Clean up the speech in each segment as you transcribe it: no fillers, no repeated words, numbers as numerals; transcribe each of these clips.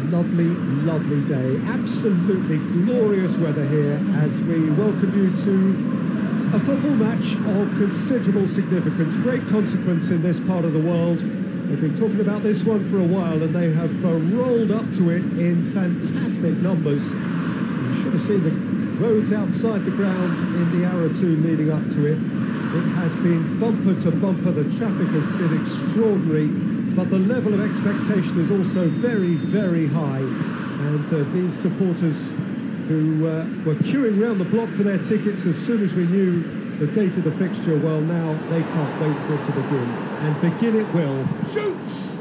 Lovely, lovely day. Absolutely glorious weather here as we welcome you to a football match of considerable significance, great consequence in this part of the world. They've been talking about this one for a while and they have rolled up to it in fantastic numbers. You should have seen the roads outside the ground in the hour or two leading up to it. It has been bumper to bumper, the traffic has been extraordinary, but the level of expectation is also very, very high. And these supporters who were queuing round the block for their tickets as soon as we knew the date of the fixture, well, now they can't wait for it to begin. And begin it will. Shoots!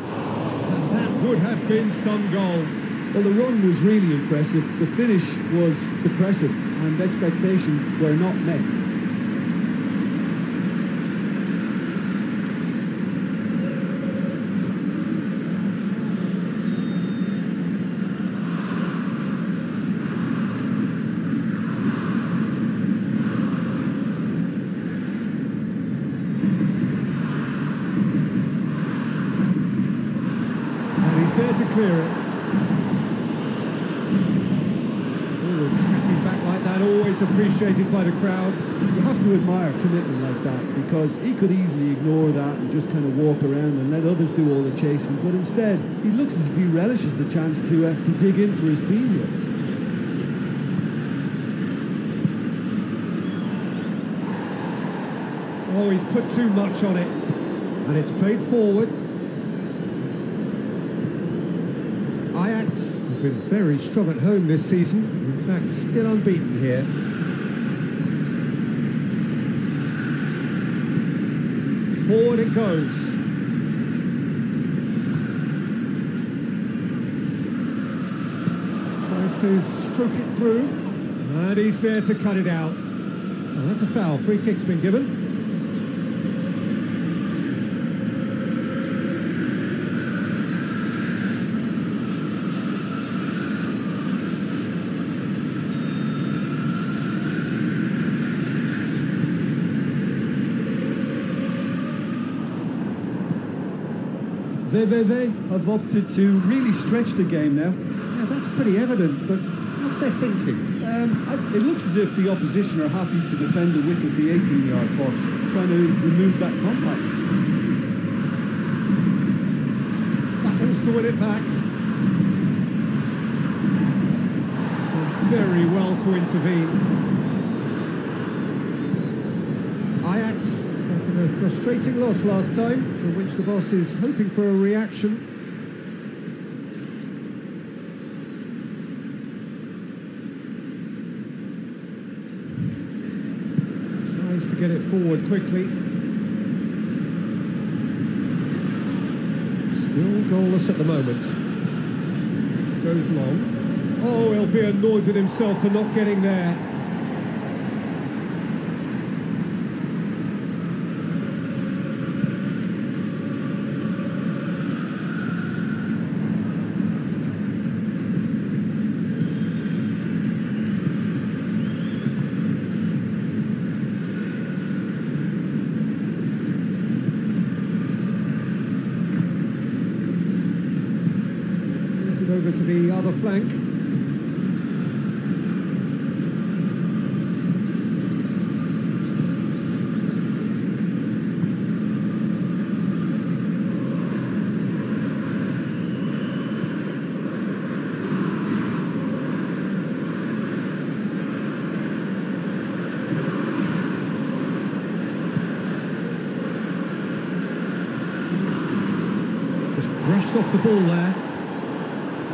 And that would have been some goal. Well, the run was really impressive. The finish was depressive, and expectations were not met. There to clear it. Forward tracking back like that, always appreciated by the crowd. You have to admire commitment like that, because he could easily ignore that and just kind of walk around and let others do all the chasing, but instead he looks as if he relishes the chance to dig in for his team here. Oh, he's put too much on it, and it's played forward. Ajax have been very strong at home this season, in fact still unbeaten here. Forward it goes. Tries to stroke it through, and he's there to cut it out. Oh, that's a foul, free kick's been given. VVV have opted to really stretch the game now. Yeah, that's pretty evident, but what's their thinking? It looks as if the opposition are happy to defend the width of the 18-yard box, trying to remove that compactness. Battles to win it back. Done very well to intervene. Ajax suffered a frustrating loss last time, from which the boss is hoping for a reaction. Tries to get it forward quickly. Still goalless at the moment. Goes long. Oh, he'll be annoyed with himself for not getting there. Over to the other flank. Just brushed off the ball there.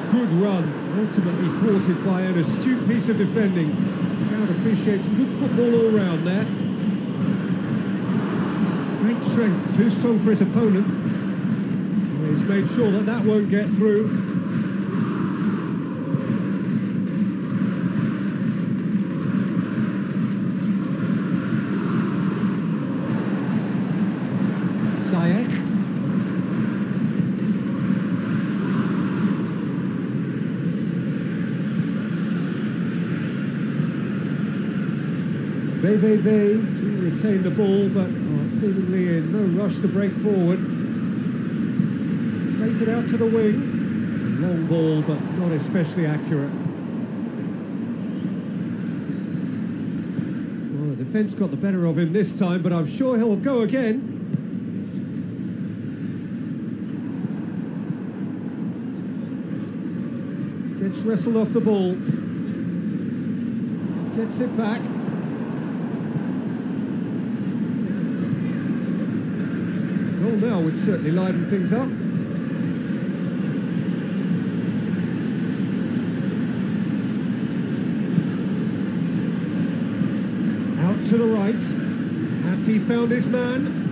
Good run, ultimately thwarted by an astute piece of defending. The crowd appreciates good football all round there. Great strength, too strong for his opponent. Well, he's made sure that that won't get through. Ziyech. VVV to retain the ball, but seemingly in no rush to break forward. Plays it out to the wing. Long ball, but not especially accurate. Well, the defence got the better of him this time, but I'm sure he'll go again. Gets wrestled off the ball. Gets it back. Goal now would certainly liven things up. Out to the right. Has he found his man?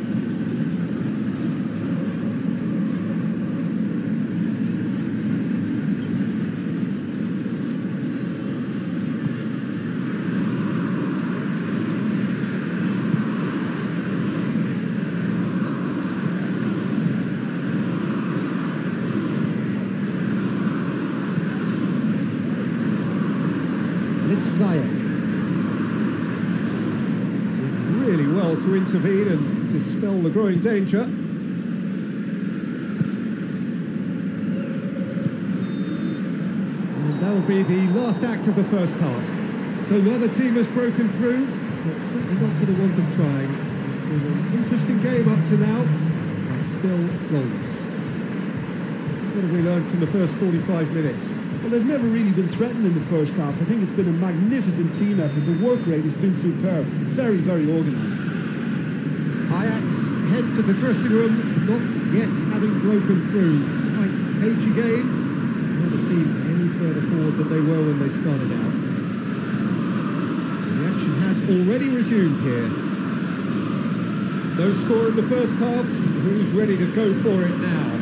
Zayek did really well to intervene and dispel the growing danger. And that'll be the last act of the first half. So neither team has broken through, but certainly not for the want of trying. It's been an interesting game up to now, but still goals. What have we learned from the first 45 minutes? Well, they've never really been threatened in the first half. I think it's been a magnificent team effort. The work rate has been superb. Very, very organised. Ajax head to the dressing room, not yet having broken through. Tight cage again. Not a team any further forward than they were when they started out. The action has already resumed here. No score in the first half. Who's ready to go for it now?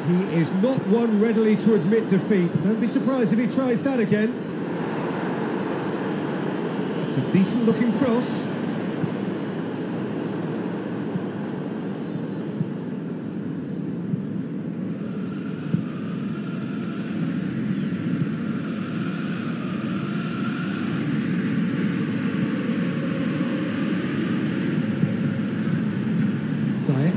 He is not one readily to admit defeat. Don't be surprised if he tries that again. It's a decent-looking cross. Zayek.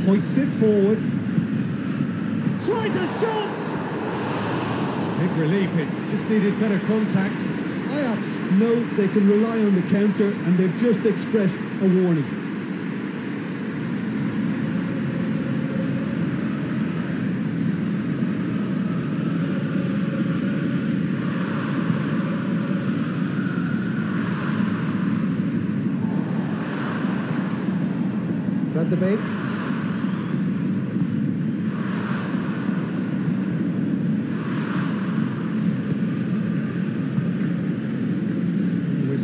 Hoists it forward. Tries a shot! Big relief, it just needed better contact. Ajax know they can rely on the counter, and they've just expressed a warning. Van de Beek.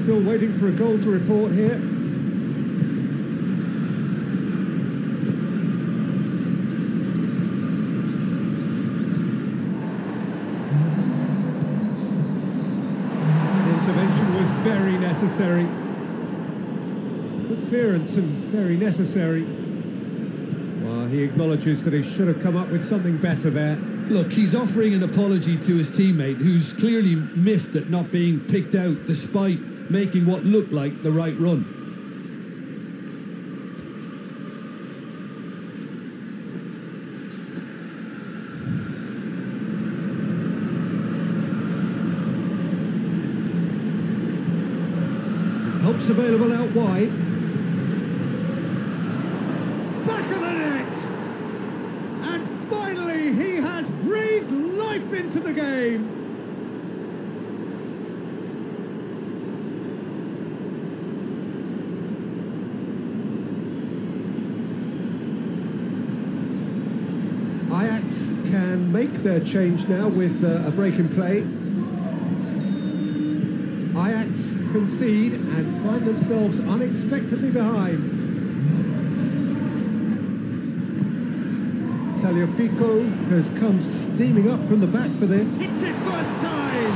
Still waiting for a goal to report here. That intervention was very necessary. Good clearance and very necessary. Well, he acknowledges that he should have come up with something better there. Look, he's offering an apology to his teammate, who's clearly miffed at not being picked out despite making what looked like the right run. Help's available out wide. Back of the net! And finally he has breathed life into the game! Ajax can make their change now with a break in play. Ajax concede and find themselves unexpectedly behind. Tagliafico has come steaming up from the back for them. Hits it first time!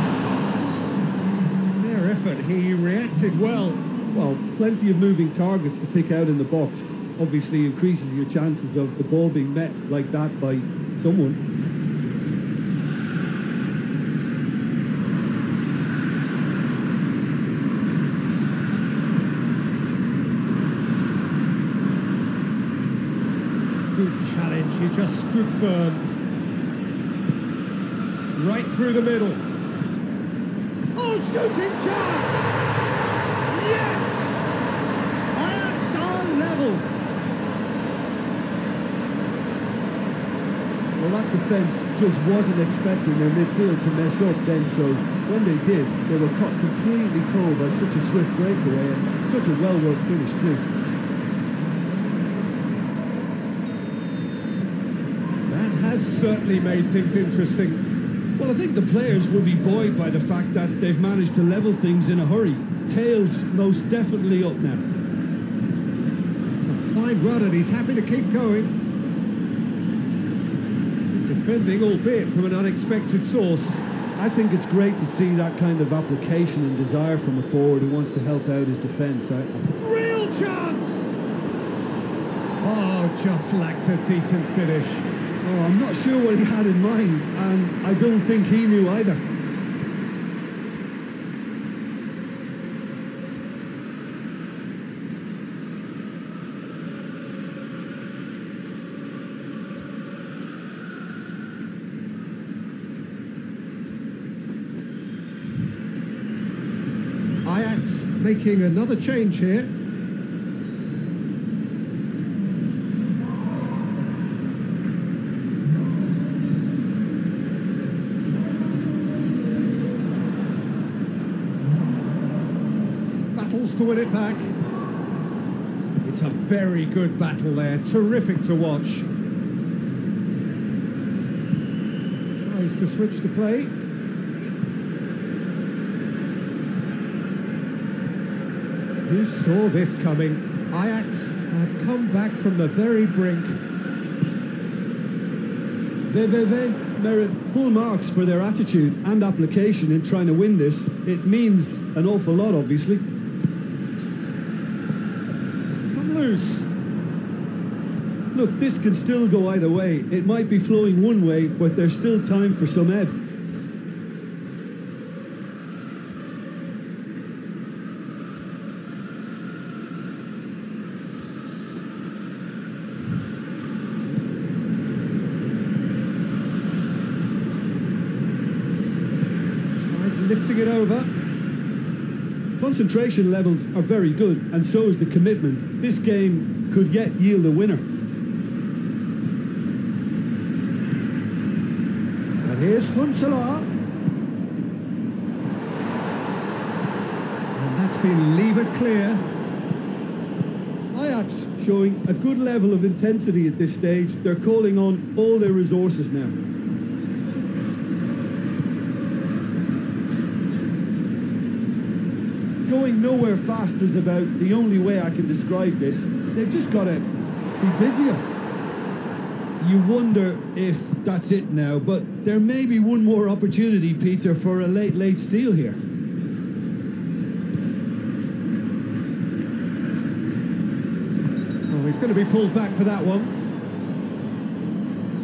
Fair effort, he reacted well. Well, plenty of moving targets to pick out in the box. Obviously increases your chances of the ball being met like that by someone. Good challenge, he just stood firm. Right through the middle. Oh, shooting chance! Yes! Ajax are level. Well, that defence just wasn't expecting their midfield to mess up then, so when they did, they were caught completely cold by such a swift breakaway and such a well-worked finish too. That has certainly made things interesting. Well, I think the players will be buoyed by the fact that they've managed to level things in a hurry. Tails most definitely up now. It's a fine run and he's happy to keep going. Defending, albeit from an unexpected source. I think it's great to see that kind of application and desire from a forward who wants to help out his defence. Real chance! Oh, just lacked a decent finish. Oh, I'm not sure what he had in mind, and I don't think he knew either. Ajax making another change here. Battles to win it back. It's a very good battle there, terrific to watch. Tries to switch to play. Who saw this coming? Ajax have come back from the very brink. VVV merit full marks for their attitude and application in trying to win this. It means an awful lot, obviously. It's come loose. Look, this can still go either way. It might be flowing one way, but there's still time for some ebb. Lifting it over. Concentration levels are very good, and so is the commitment. This game could yet yield a winner. And here's Huntelaar. And that's been levered clear. Ajax showing a good level of intensity at this stage. They're calling on all their resources now. Going nowhere fast is about the only way I can describe this. They've just got to be busier. You wonder if that's it now, but there may be one more opportunity, Peter, for a late steal here. Oh, he's going to be pulled back for that one.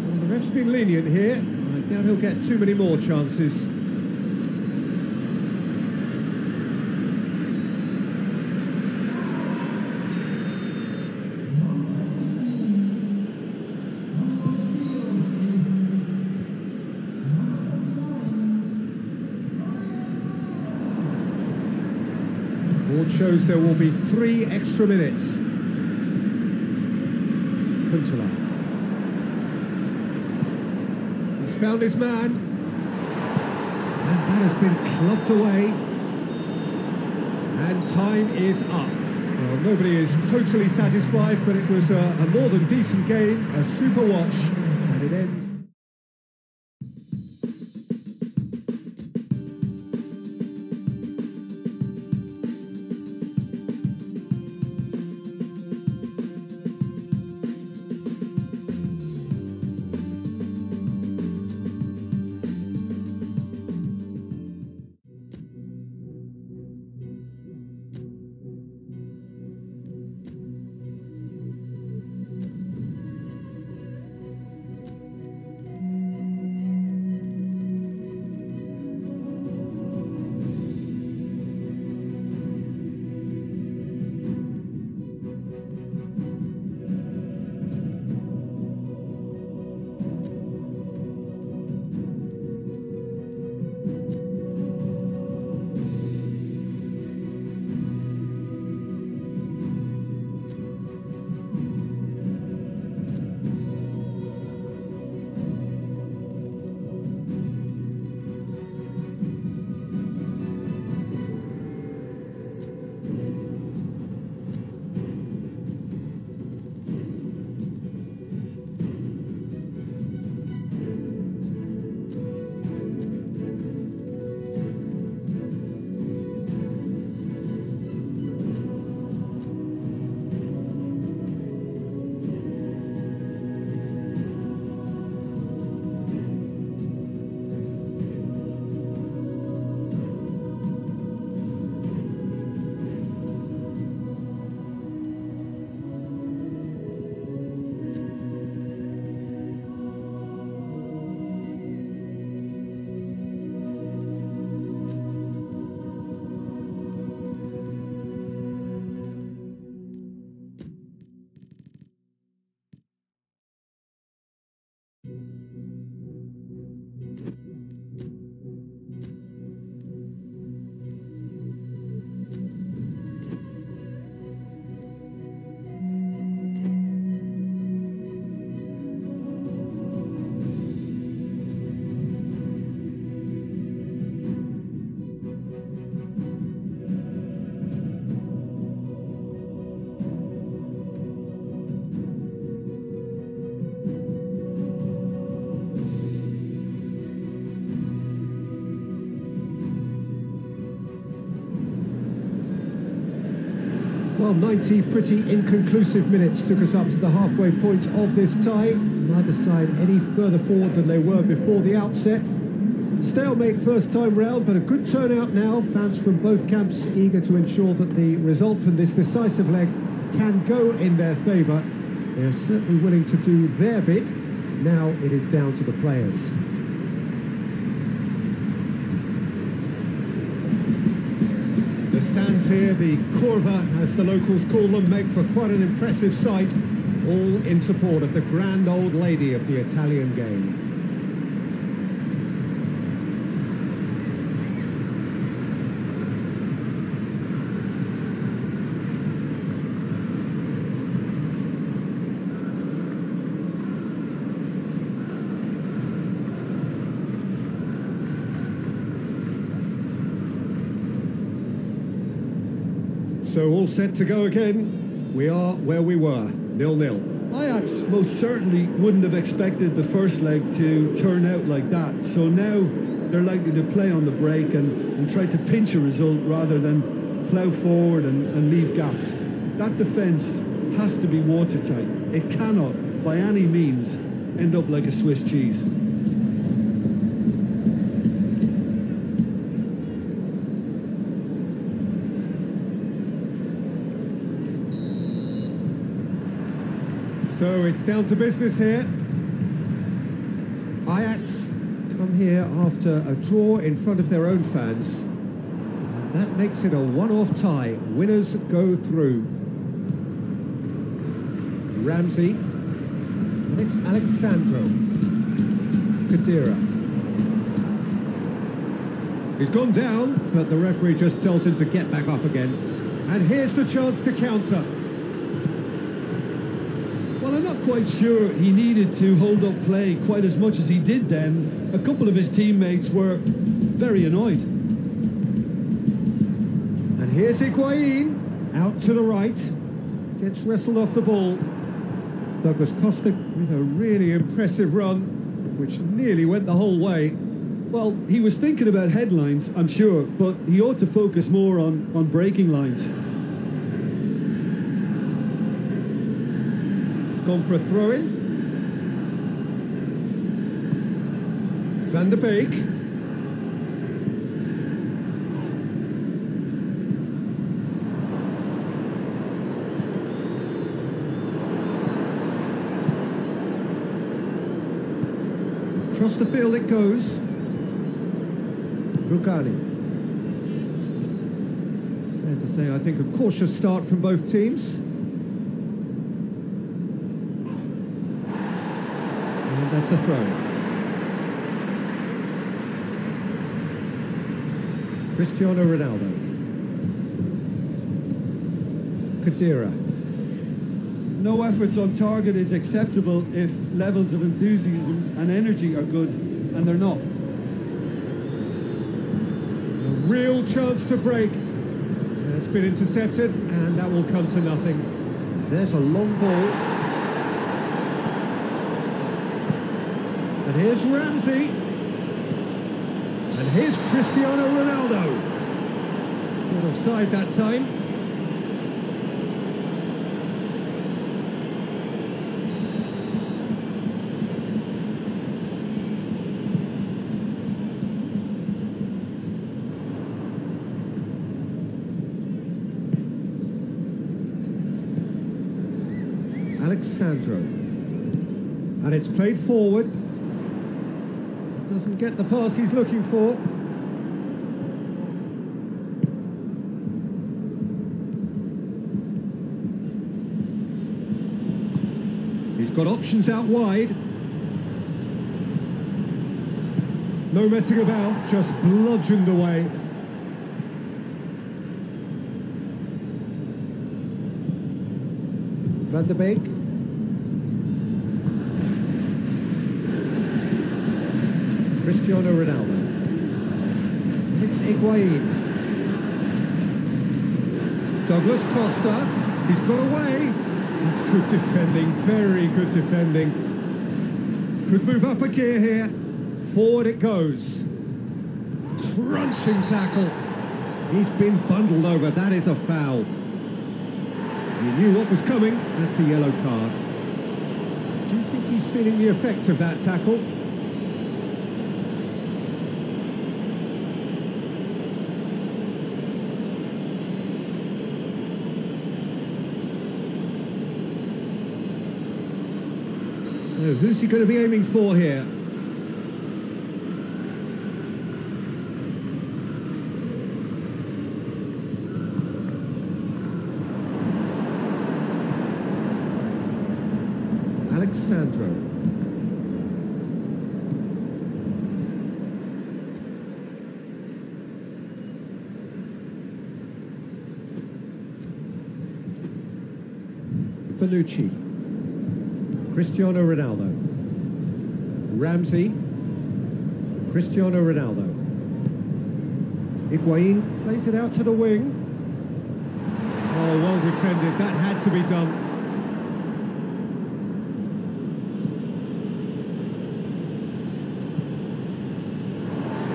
Well, the ref's been lenient here. I doubt he'll get too many more chances. Board shows there will be 3 extra minutes. Huntelaar. He's found his man. And that has been clubbed away. And time is up. Well, nobody is totally satisfied, but it was a more than decent game, a super watch, and it ends. Well, 90 pretty inconclusive minutes took us up to the halfway point of this tie. Neither side any further forward than they were before the outset. Stalemate first time round, but a good turnout now. Fans from both camps eager to ensure that the result from this decisive leg can go in their favour. They are certainly willing to do their bit. Now it is down to the players. The stands here, the curva, as the locals call them, make for quite an impressive sight, all in support of the grand old lady of the Italian game. So all set to go again. We are where we were, 0-0. Ajax most certainly wouldn't have expected the first leg to turn out like that. So now they're likely to play on the break and try to pinch a result rather than plough forward and leave gaps. That defence has to be watertight. It cannot, by any means, end up like a Swiss cheese. So it's down to business here. Ajax come here after a draw in front of their own fans. And that makes it a one-off tie. Winners go through. Ramsey. And it's Alexandro. Kadira. He's gone down, but the referee just tells him to get back up again. And here's the chance to counter. Well, I'm not quite sure he needed to hold up play quite as much as he did then. A couple of his teammates were very annoyed. And here's Higuain, out to the right, gets wrestled off the ball. Douglas Costa with a really impressive run, which nearly went the whole way. Well, he was thinking about headlines, I'm sure, but he ought to focus more on breaking lines. Gone for a throw-in. Van der Beek. Across the field it goes. Rugani. Fair to say, I think, a cautious start from both teams. That's a throw. Cristiano Ronaldo. Kadira. No efforts on target is acceptable if levels of enthusiasm and energy are good, and they're not. A real chance to break. It's been intercepted, and that will come to nothing. There's a long ball. And here's Ramsey. And here's Cristiano Ronaldo. Not offside that time. Alexandro. And it's played forward. Doesn't get the pass he's looking for. He's got options out wide. No messing about, just bludgeoned away. Van der Beek. Cristiano Ronaldo. It's Higuain. Douglas Costa. He's got away. That's good defending, very good defending. Could move up a gear here. Forward it goes. Crunching tackle. He's been bundled over. That is a foul. You knew what was coming. That's a yellow card. Do you think he's feeling the effects of that tackle? So who's he going to be aiming for here? Alexandro. Bonucci. Cristiano Ronaldo. Ramsey. Cristiano Ronaldo. Higuain plays it out to the wing. Oh, well defended. That had to be done.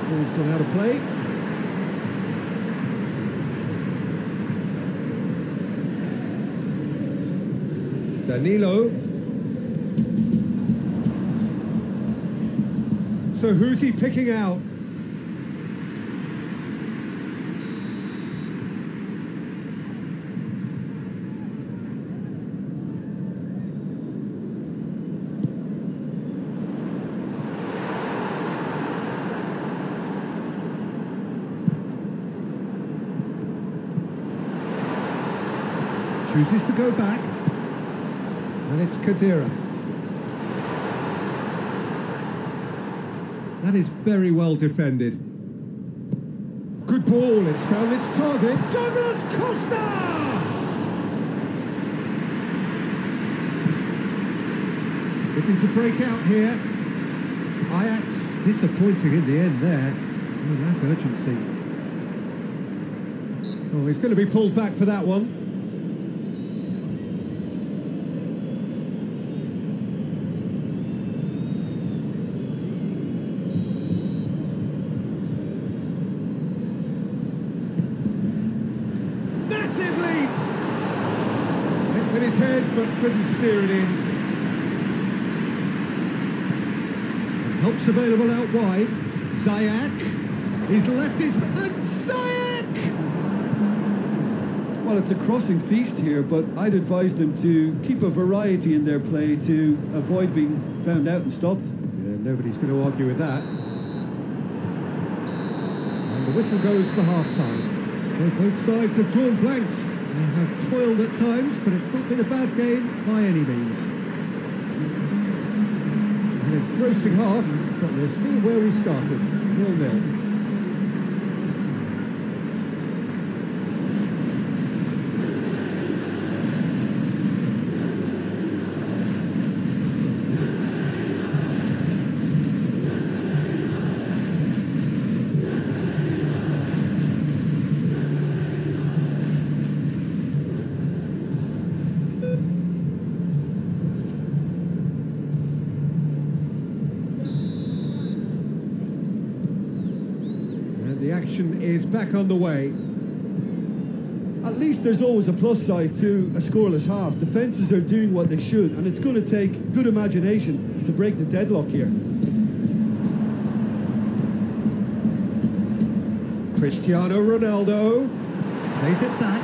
Ball's gone out of play. Danilo. So who's he picking out? Chooses to go back. And it's Khedira. That is very well defended. Good ball, it's found its target. Douglas Costa! Looking to break out here. Ajax disappointing in the end there. Oh, lack of urgency. Oh, he's going to be pulled back for that one. His head, but couldn't steer it in. Help's available out wide. Zayak. He's left his... And Zayak! Well, it's a crossing feast here, but I'd advise them to keep a variety in their play to avoid being found out and stopped. Yeah, nobody's going to argue with that. And the whistle goes for half-time. So both sides have drawn blanks. They have toiled at times, but it's not been a bad game by any means. An engrossing half, but we're still where we started, 0-0. The action is back on the way. At least there's always a plus side to a scoreless half. Defences are doing what they should, and it's going to take good imagination to break the deadlock here. Cristiano Ronaldo plays it back,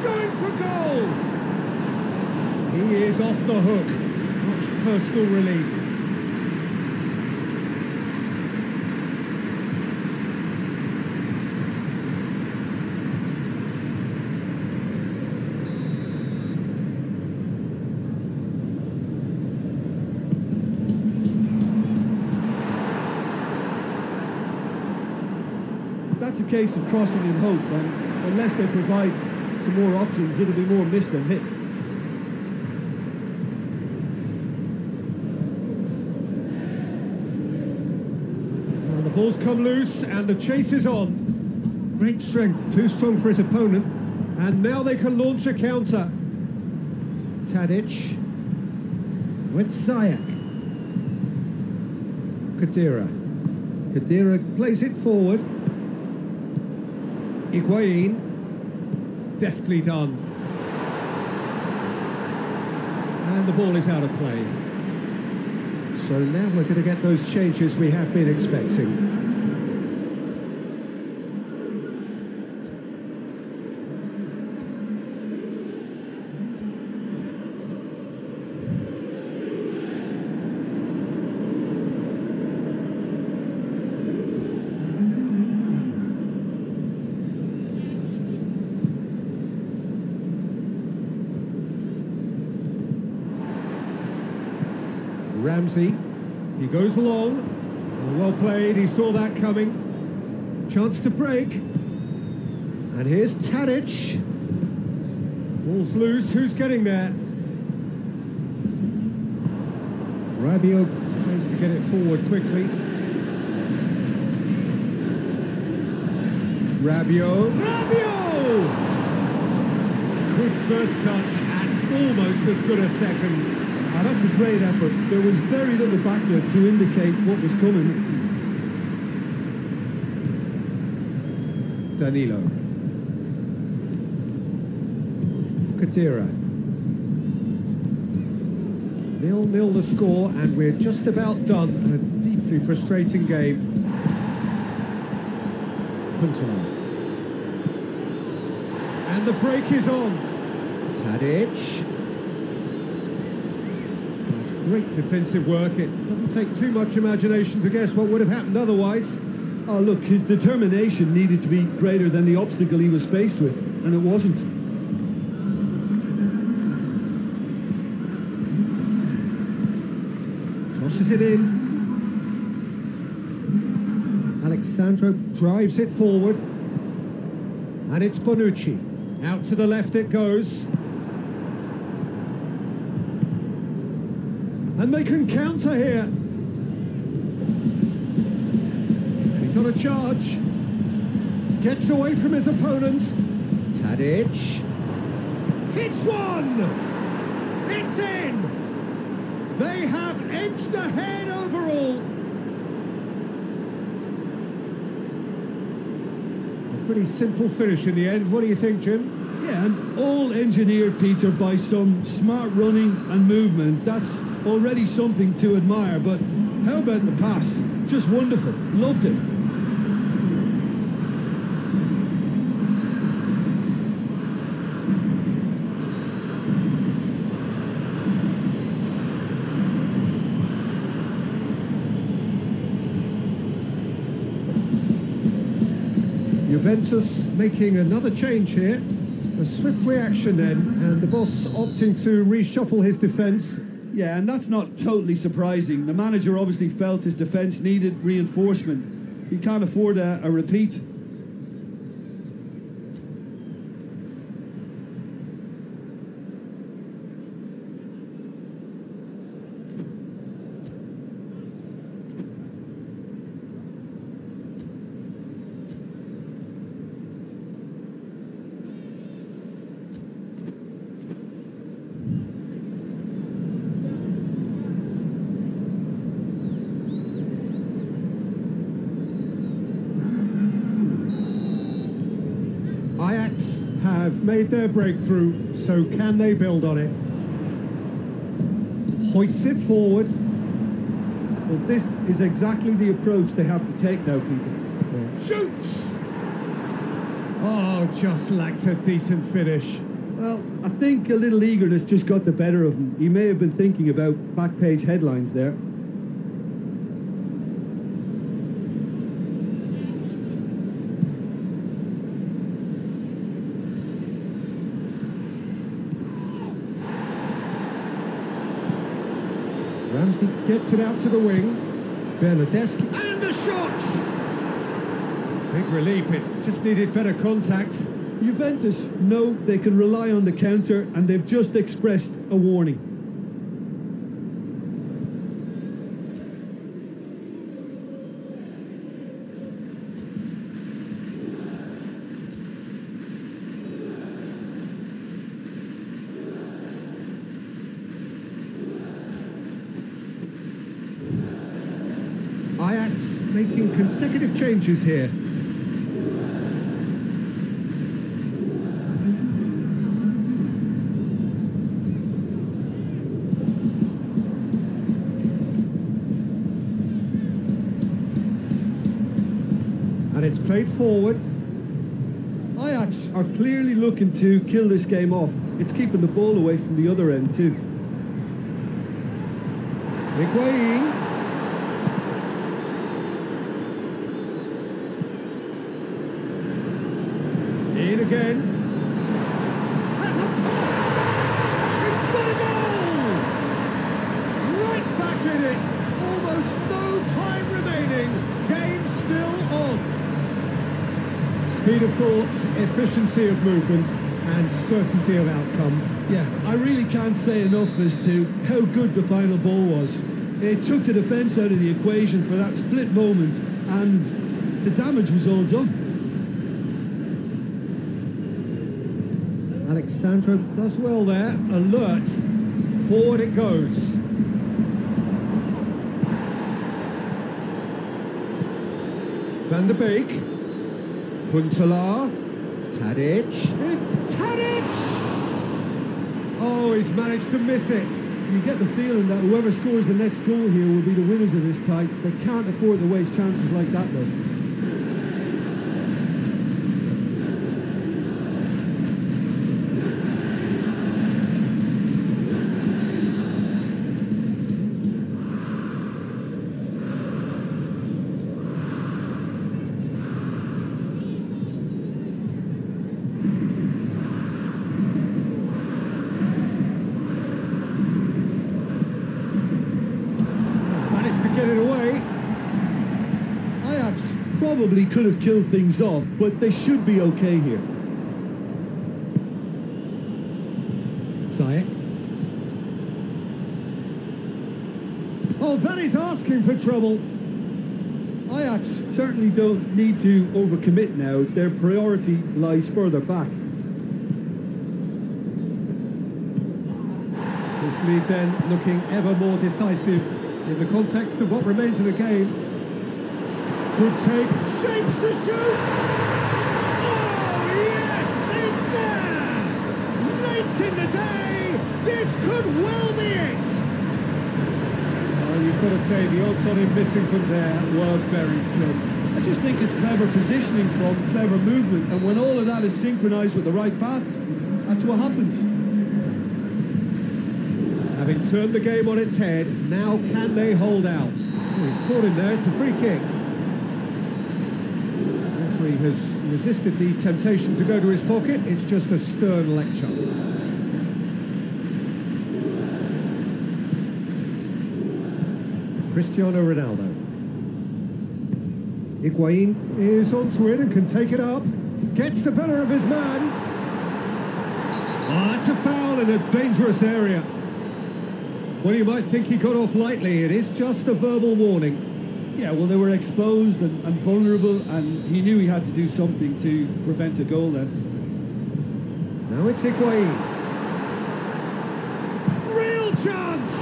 going for goal! He is off the hook. Much personal relief. That's a case of crossing in hope, and unless they provide some more options, it'll be more missed than hit. Well, the ball's come loose and the chase is on. Great strength, too strong for his opponent, and now they can launch a counter. Tadic with Zayak. Khedira. Khedira plays it forward. Higuain, deftly done. the ball is out of play. So now we're going to get those changes we have been expecting. Ramsey, he goes long. Well played, he saw that coming. Chance to break. And here's Tadic. Ball's loose, who's getting there? Rabiot tries to get it forward quickly. Rabiot! Good first touch and almost as good a second. Ah, that's a great effort. There was very little backlift to indicate what was coming. Danilo. Kadira. 0-0 the score, and we're just about done. A deeply frustrating game. Huntelaar. And the break is on. Tadic. Great defensive work. It doesn't take too much imagination to guess what would have happened otherwise. Oh, look, his determination needed to be greater than the obstacle he was faced with, and it wasn't. Crosses it in. Alexandro drives it forward. And it's Bonucci. Out to the left it goes. And they can counter here. And he's on a charge. Gets away from his opponent. Tadic. Hits one! It's in! They have edged ahead overall. A pretty simple finish in the end. What do you think, Jim? Yeah, and all engineered, Peter, by some smart running and movement. That's already something to admire, but how about the pass? Just wonderful. Loved it. Juventus making another change here. A swift reaction then, and the boss opting to reshuffle his defence. Yeah, and that's not totally surprising. The manager obviously felt his defence needed reinforcement. He can't afford a repeat. AJAX have made their breakthrough, so can they build on it? Hoists it forward. Well, this is exactly the approach they have to take now, Peter. Yeah. Shoots! Oh, just lacked a decent finish. Well, I think a little eagerness just got the better of him. He may have been thinking about back page headlines there. Ramsey gets it out to the wing. Bernardeschi. And the shot! Big relief, it just needed better contact. Juventus know they can rely on the counter, and they've just expressed a warning. AJAX making consecutive changes here. And it's played forward. Ajax are clearly looking to kill this game off. It's keeping the ball away from the other end too. Higuain. In again. That's a pop! It's got a goal! Right back in it. Almost no time remaining. Game still on. Speed of thought, efficiency of movement, and certainty of outcome. Yeah, I really can't say enough as to how good the final ball was. It took the defence out of the equation for that split moment, and the damage was all done. Alexandro does well there. Alert. Forward it goes. Van der Beek. Huntelaar. Tadic. It's Tadic! Oh, he's managed to miss it. You get the feeling that whoever scores the next goal here will be the winners of this tie. They can't afford to waste chances like that, though. Get it away. Ajax probably could have killed things off, but they should be okay here. Ziyech. Oh, that is asking for trouble. Ajax certainly don't need to overcommit now. Their priority lies further back. This lead then looking ever more decisive in the context of what remains of the game. Good take, shapes to shoot! Oh yes, it's there! Late in the day, this could well be it! Oh, you've got to say, the odds on him missing from there were very slim. I just think it's clever positioning from clever movement, and when all of that is synchronised with the right pass, that's what happens. Having turned the game on its head, now can they hold out? Oh, he's caught him there, it's a free kick. The referee has resisted the temptation to go to his pocket, it's just a stern lecture. Cristiano Ronaldo. Higuain is onto it and can take it up. Gets the better of his man. Oh, that's a foul in a dangerous area. Well, you might think he got off lightly. It is just a verbal warning. Yeah, well, they were exposed and vulnerable, and he knew he had to do something to prevent a goal then. Now it's Higuain. Real chance!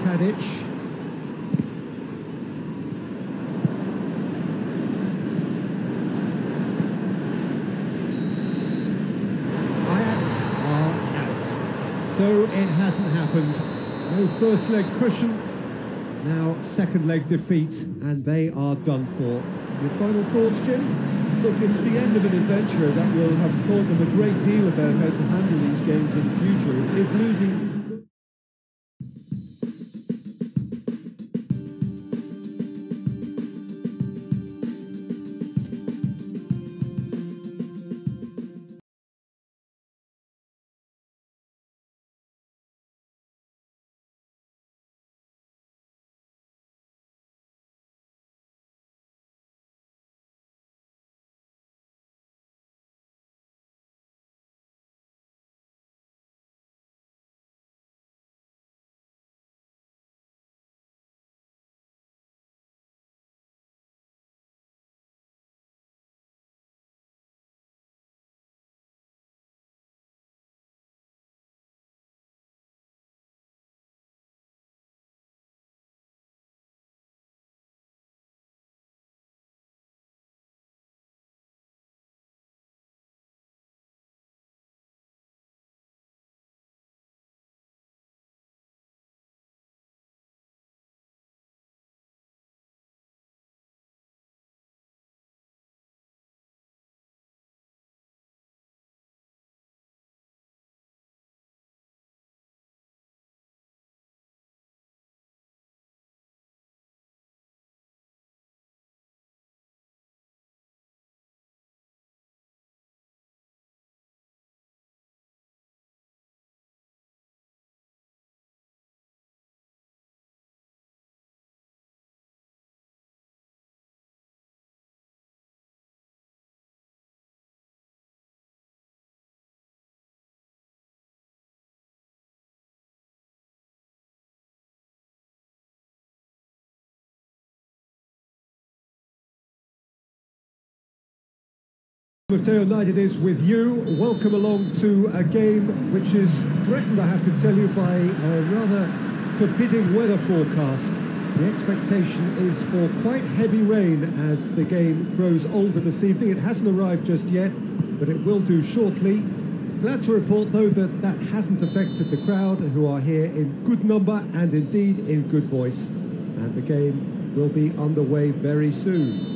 Tadic. So it hasn't happened. No first leg cushion, now second leg defeat, and they are done for. Your final thoughts, Jim? Look, it's the end of an adventure that will have taught them a great deal about how to handle these games in the future. If losing of Day or Night it is with you. Welcome along to a game which is threatened, I have to tell you, by a rather forbidding weather forecast. The expectation is for quite heavy rain as the game grows older this evening. It hasn't arrived just yet, but it will do shortly. Glad to report, though, that that hasn't affected the crowd, who are here in good number and indeed in good voice. And the game will be underway very soon.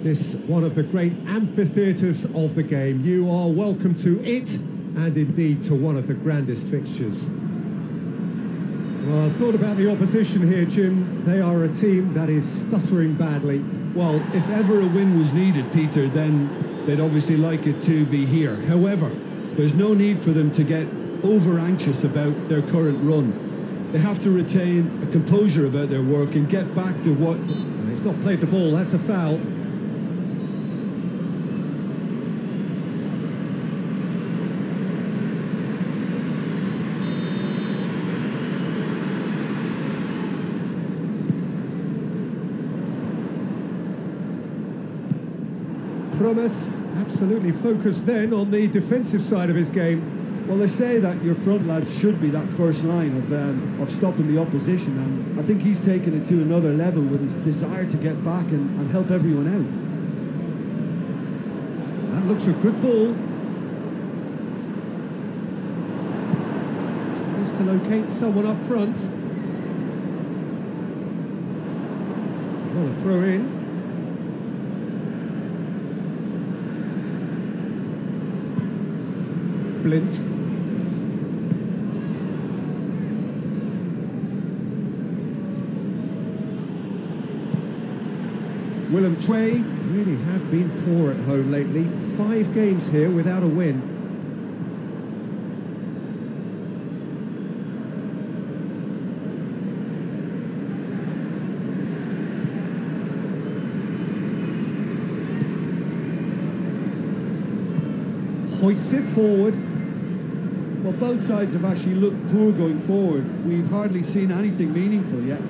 This one of the great amphitheatres of the game. You are welcome to it, and indeed to one of the grandest fixtures. Well, I thought about the opposition here, Jim. They are a team that is stuttering badly. Well, if ever a win was needed, Peter, then they'd obviously like it to be here. However, there's no need for them to get over-anxious about their current run. They have to retain a composure about their work and get back to what... He's not played the ball, that's a foul. Promise absolutely focused then on the defensive side of his game. Well, they say that your front lads should be that first line of stopping the opposition, and I think he's taken it to another level with his desire to get back and help everyone out. That looks a good ball. Tries to locate someone up front. Want to throw in. Blint. Willem Twey really have been poor at home lately. 5 games here without a win. Hoists it forward. Well, both sides have actually looked poor going forward. We've hardly seen anything meaningful yet.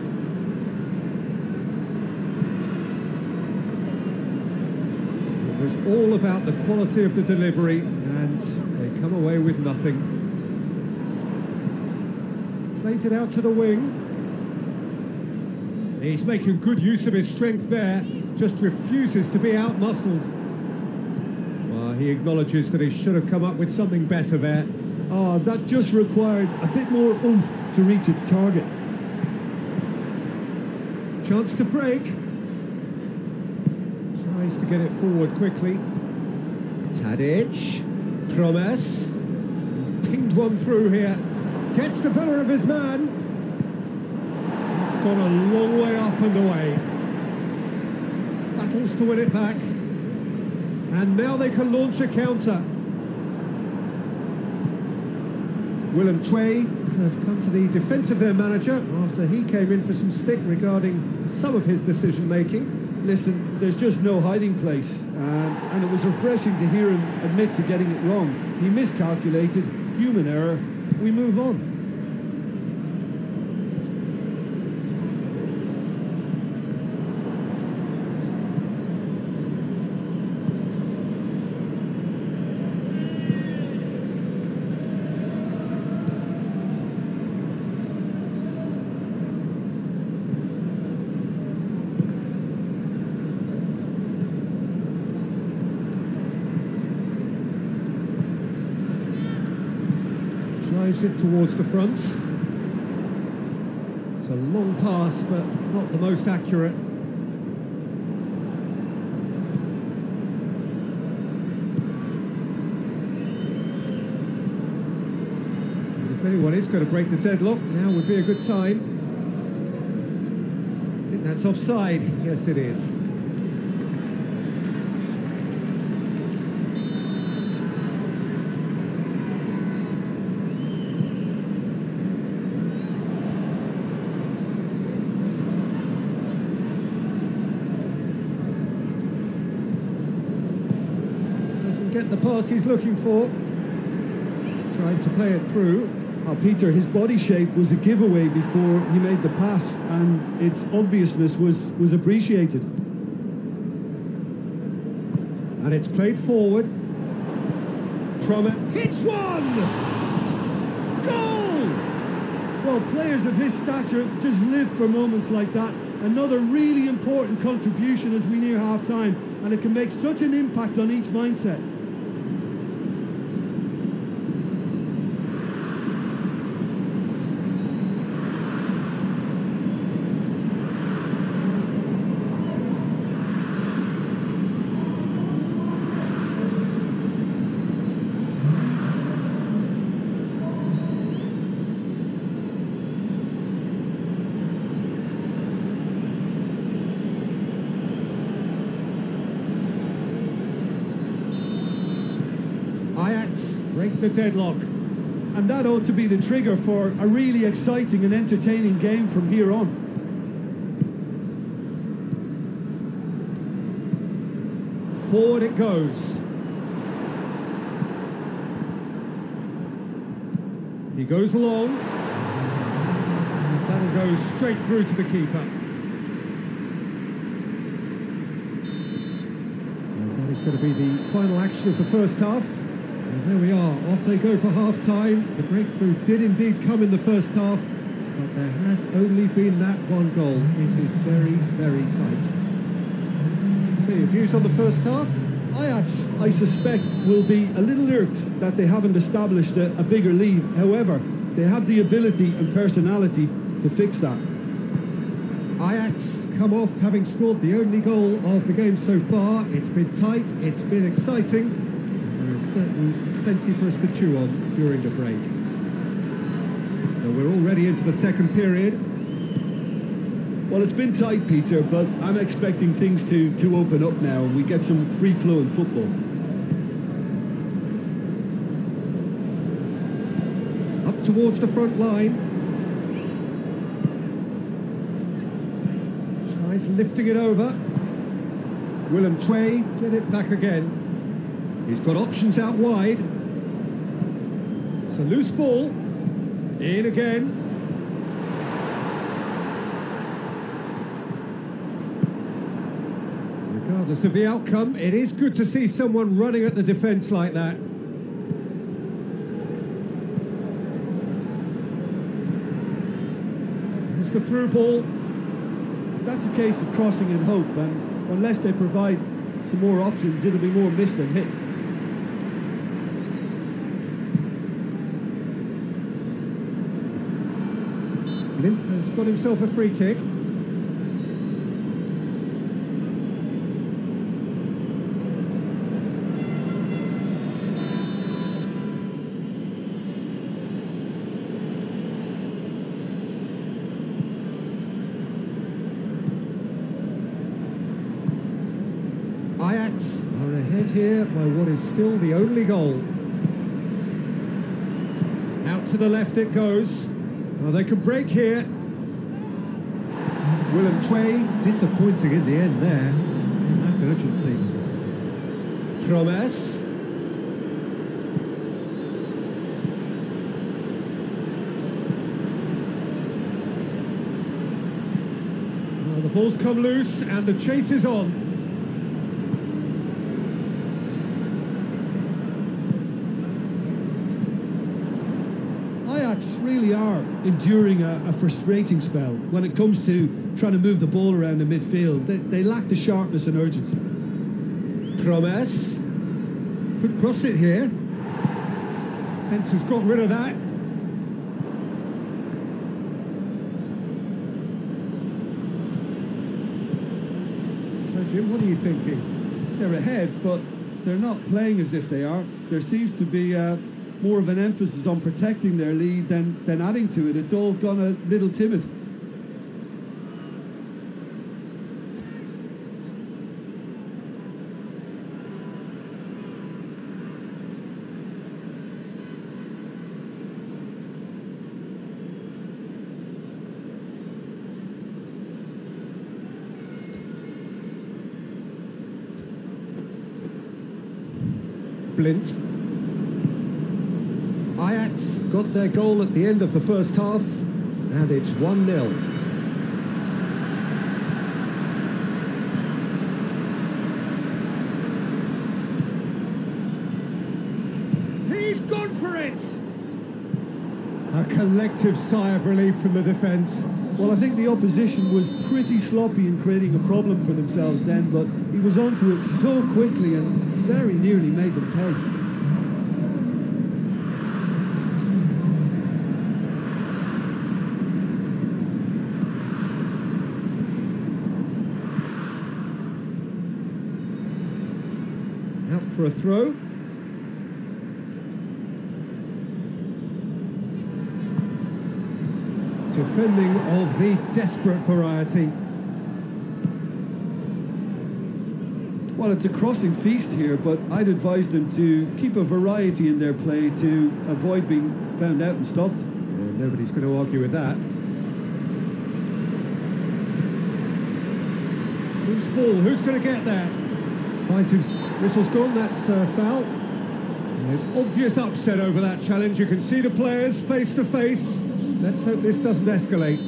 It was all about the quality of the delivery, and they come away with nothing. Plays it out to the wing. He's making good use of his strength there, just refuses to be out-muscled. Well, he acknowledges that he should have come up with something better there. Oh, that just required a bit more oomph to reach its target. Chance to break. Tries to get it forward quickly. Tadic. Promes. He's pinged one through here. Gets the better of his man. It's gone a long way up and away. Battles to win it back. And now they can launch a counter. Willem Twey have come to the defence of their manager after he came in for some stick regarding some of his decision-making. Listen, there's just no hiding place, and it was refreshing to hear him admit to getting it wrong. He miscalculated, human error, we move on. Drives it towards the front. It's a long pass, but not the most accurate. And if anyone is going to break the deadlock, now would be a good time. I think that's offside. Yes, it is. Get the pass he's looking for. Tried to play it through. Oh, Peter, his body shape was a giveaway before he made the pass, and its obviousness was appreciated. And it's played forward. Promet hits one! Goal! Well, players of his stature just live for moments like that. Another really important contribution as we near half-time, and it can make such an impact on each mindset. Ajax break the deadlock. And that ought to be the trigger for a really exciting and entertaining game from here on. Forward it goes. He goes long. That'll go straight through to the keeper. And that is going to be the final action of the first half. And there we are, off they go for half-time. The breakthrough did indeed come in the first half, but there has only been that one goal. It is very, very tight. So, your views on the first half? Ajax, I suspect, will be a little irked that they haven't established a bigger lead. However, they have the ability and personality to fix that. Ajax come off having scored the only goal of the game so far. It's been tight, it's been exciting. There is certainly plenty for us to chew on during the break. So we're already into the second period. Well, it's been tight, Peter, but I'm expecting things to open up now and we get some free-flowing football. Up towards the front line. Tries lifting it over. Willem Twey, get it back again. He's got options out wide. It's a loose ball. In again. Regardless of the outcome, it is good to see someone running at the defence like that. It's the through ball. That's a case of crossing in hope, and unless they provide some more options, it'll be more missed than hit. Blind has got himself a free kick. Ajax are ahead here by what is still the only goal. Out to the left it goes. Well, they can break here. Willem Twey, disappointing in the end there. In that urgency. Promes. Well, the ball's come loose and the chase is on. Really are enduring a frustrating spell when it comes to trying to move the ball around the midfield. They lack the sharpness and urgency. Promes could cross it here. Defence has got rid of that. So Jim, what are you thinking? They're ahead, but they're not playing as if they are. There seems to be more of an emphasis on protecting their lead than adding to it. It's all gone a little timid. Blind. Ajax got their goal at the end of the first half, and it's 1-0. for it! A collective sigh of relief from the defence. Well, I think the opposition was pretty sloppy in creating a problem for themselves then, but he was onto it so quickly and very nearly made them pay. Out for a throw. Defending of the desperate variety. Well, it's a crossing feast here, but I'd advise them to keep a variety in their play to avoid being found out and stopped. Yeah, nobody's going to argue with that. Loose ball, who's going to get there? Finds him, whistle's gone, that's foul. There's obvious upset over that challenge. You can see the players face to face. Let's hope this doesn't escalate.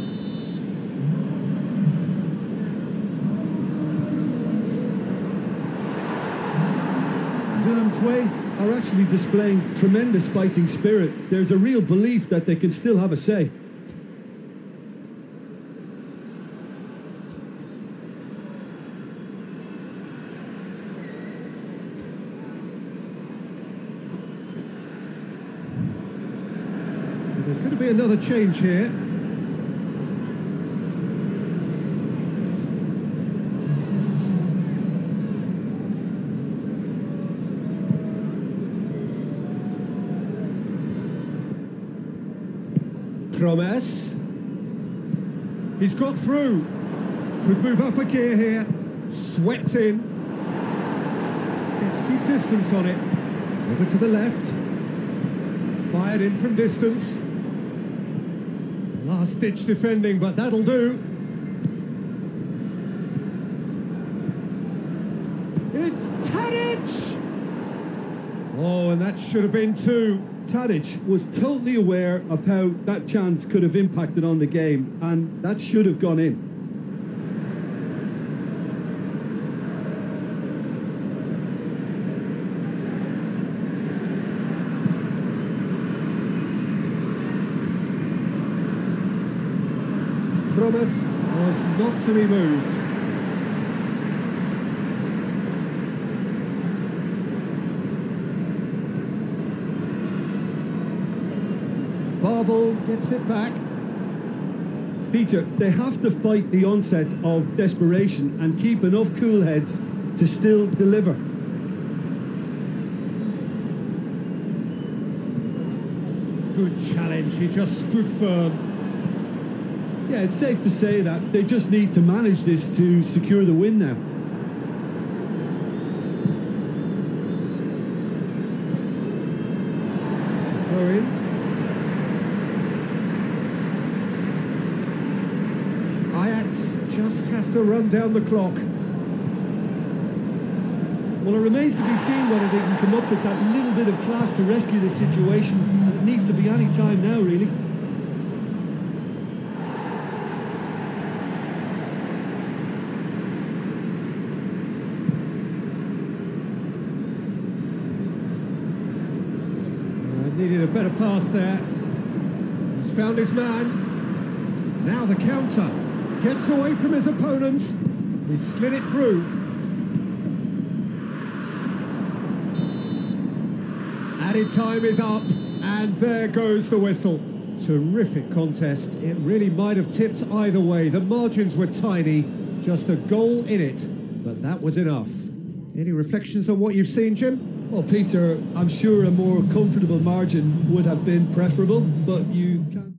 Willem are actually displaying tremendous fighting spirit. There's a real belief that they can still have a say. There's going to be another change here. Promise. He's got through. Could move up a gear here. Swept in. Let's keep distance on it. Over to the left. Fired in from distance. Last-ditch defending, but that'll do. It's Tadic! Oh, and that should have been two. Tadic was totally aware of how that chance could have impacted on the game, and that should have gone in. Promise was not to be moved. Barbel gets it back. Peter, they have to fight the onset of desperation and keep enough cool heads to still deliver. Good challenge, he just stood firm. Yeah, it's safe to say that they just need to manage this to secure the win now. Throw in. Ajax just have to run down the clock. Well, it remains to be seen whether they can come up with that little bit of class to rescue the situation. It needs to be any time now, really. Needed a better pass there. He's found his man. Now the counter. Gets away from his opponent. He slid it through. Added time is up, and there goes the whistle. Terrific contest. It really might have tipped either way. The margins were tiny, just a goal in it, but that was enough. Any reflections on what you've seen, Jim? Well, Peter, I'm sure a more comfortable margin would have been preferable, but you can't.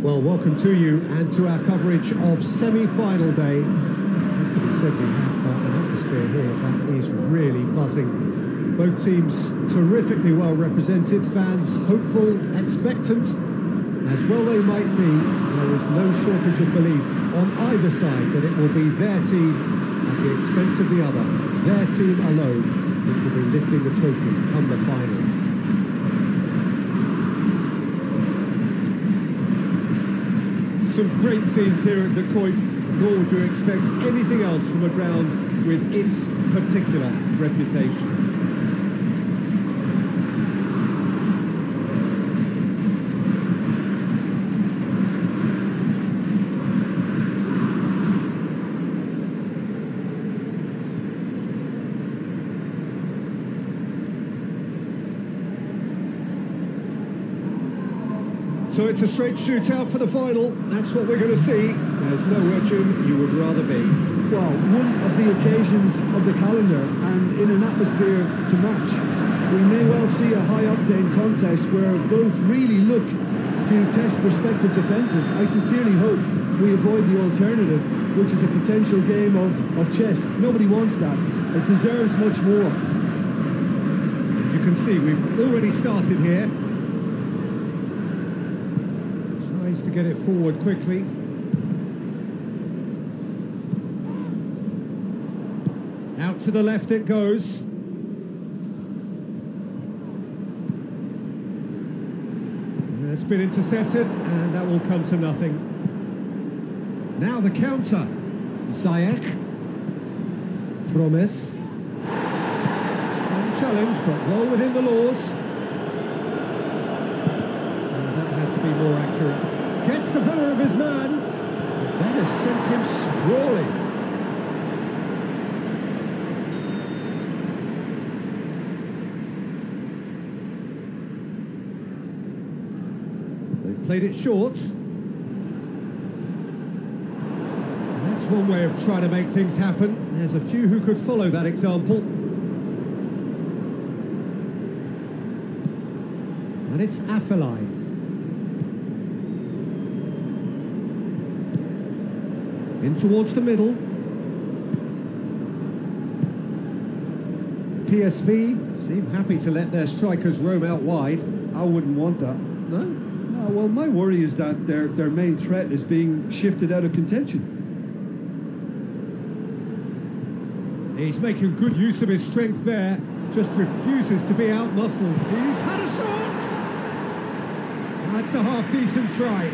Well, welcome to you and to our coverage of semi-final day. It has to be said, we have an atmosphere here that is really buzzing. Both teams terrifically well represented, fans hopeful, expectant, as well they might be. There is no shortage of belief on either side that it will be their team at the expense of the other, their team alone, which will be lifting the trophy come the final. Some great scenes here at the Kuip, nor would you expect anything else from a ground with its particular reputation. So it's a straight shootout for the final. That's what we're going to see. There's nowhere, Jim, you would rather be. Well, one of the occasions of the calendar, and in an atmosphere to match, we may well see a high-octane contest where both really look to test respective defences. I sincerely hope we avoid the alternative, which is a potential game of chess. Nobody wants that. It deserves much more. As you can see, we've already started here. To get it forward quickly. Out to the left it goes. It's been intercepted and that will come to nothing. Now the counter. Ziyech. Promes. Strong challenge but well within the laws. That had to be more accurate. Gets the better of his man. That has sent him sprawling. They've played it short. That's one way of trying to make things happen. There's a few who could follow that example. And it's Afellay. In towards the middle. PSV seem happy to let their strikers roam out wide. I wouldn't want that. No? No, well, my worry is that their main threat is being shifted out of contention. He's making good use of his strength there. Just refuses to be outmuscled. He's had a shot! That's a half-decent try.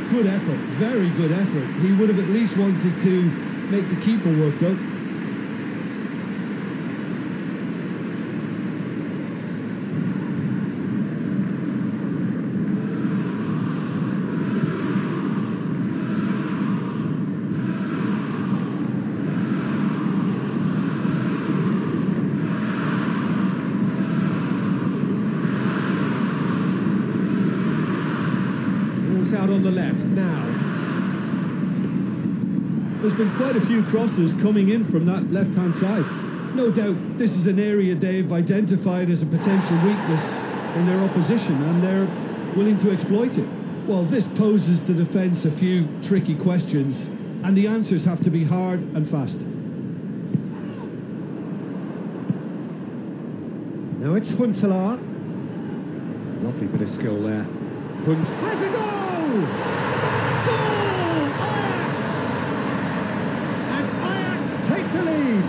Good effort, very good effort. He would have at least wanted to make the keeper work, though. Out on the left now. There's been quite a few crosses coming in from that left-hand side. No doubt this is an area they've identified as a potential weakness in their opposition, and they're willing to exploit it. Well, this poses the defence a few tricky questions, and the answers have to be hard and fast. Now it's Huntelaar. Lovely bit of skill there. Hunt has a goal! Goal! Ajax! And Ajax take the lead.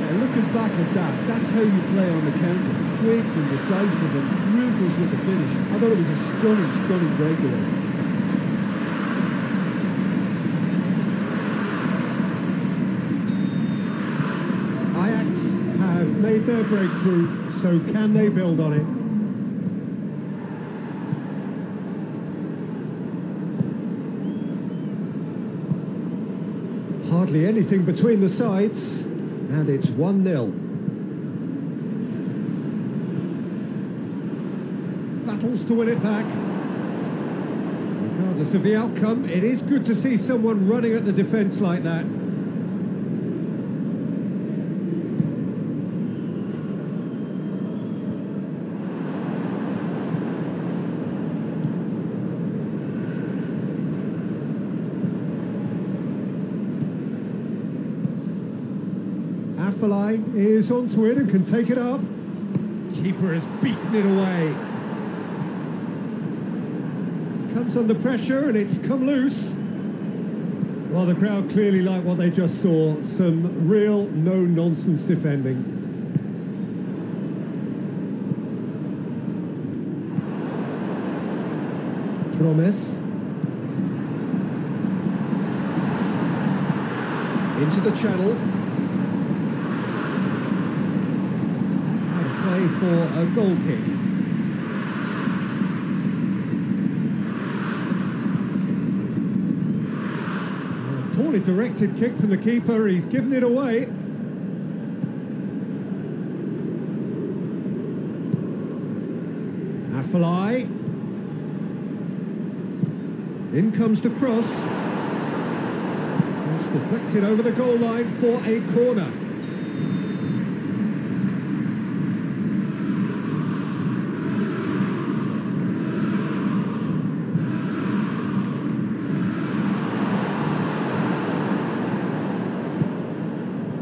Yeah, looking back at that, that's how you play on the counter. Quick and decisive and ruthless with the finish. I thought it was a stunning, stunning breakaway. Ajax have made their breakthrough, so can they build on it? Hardly anything between the sides, and it's 1-0. Battles to win it back. Regardless of the outcome, it is good to see someone running at the defence like that. Afellay is onto it and can take it up. Keeper has beaten it away. Comes under pressure and it's come loose. Well, the crowd clearly like what they just saw. Some real no-nonsense defending. Promise. Into the channel. For a goal kick. A poorly directed kick from the keeper, he's given it away. Afellay. In comes the cross. Cross deflected over the goal line for a corner.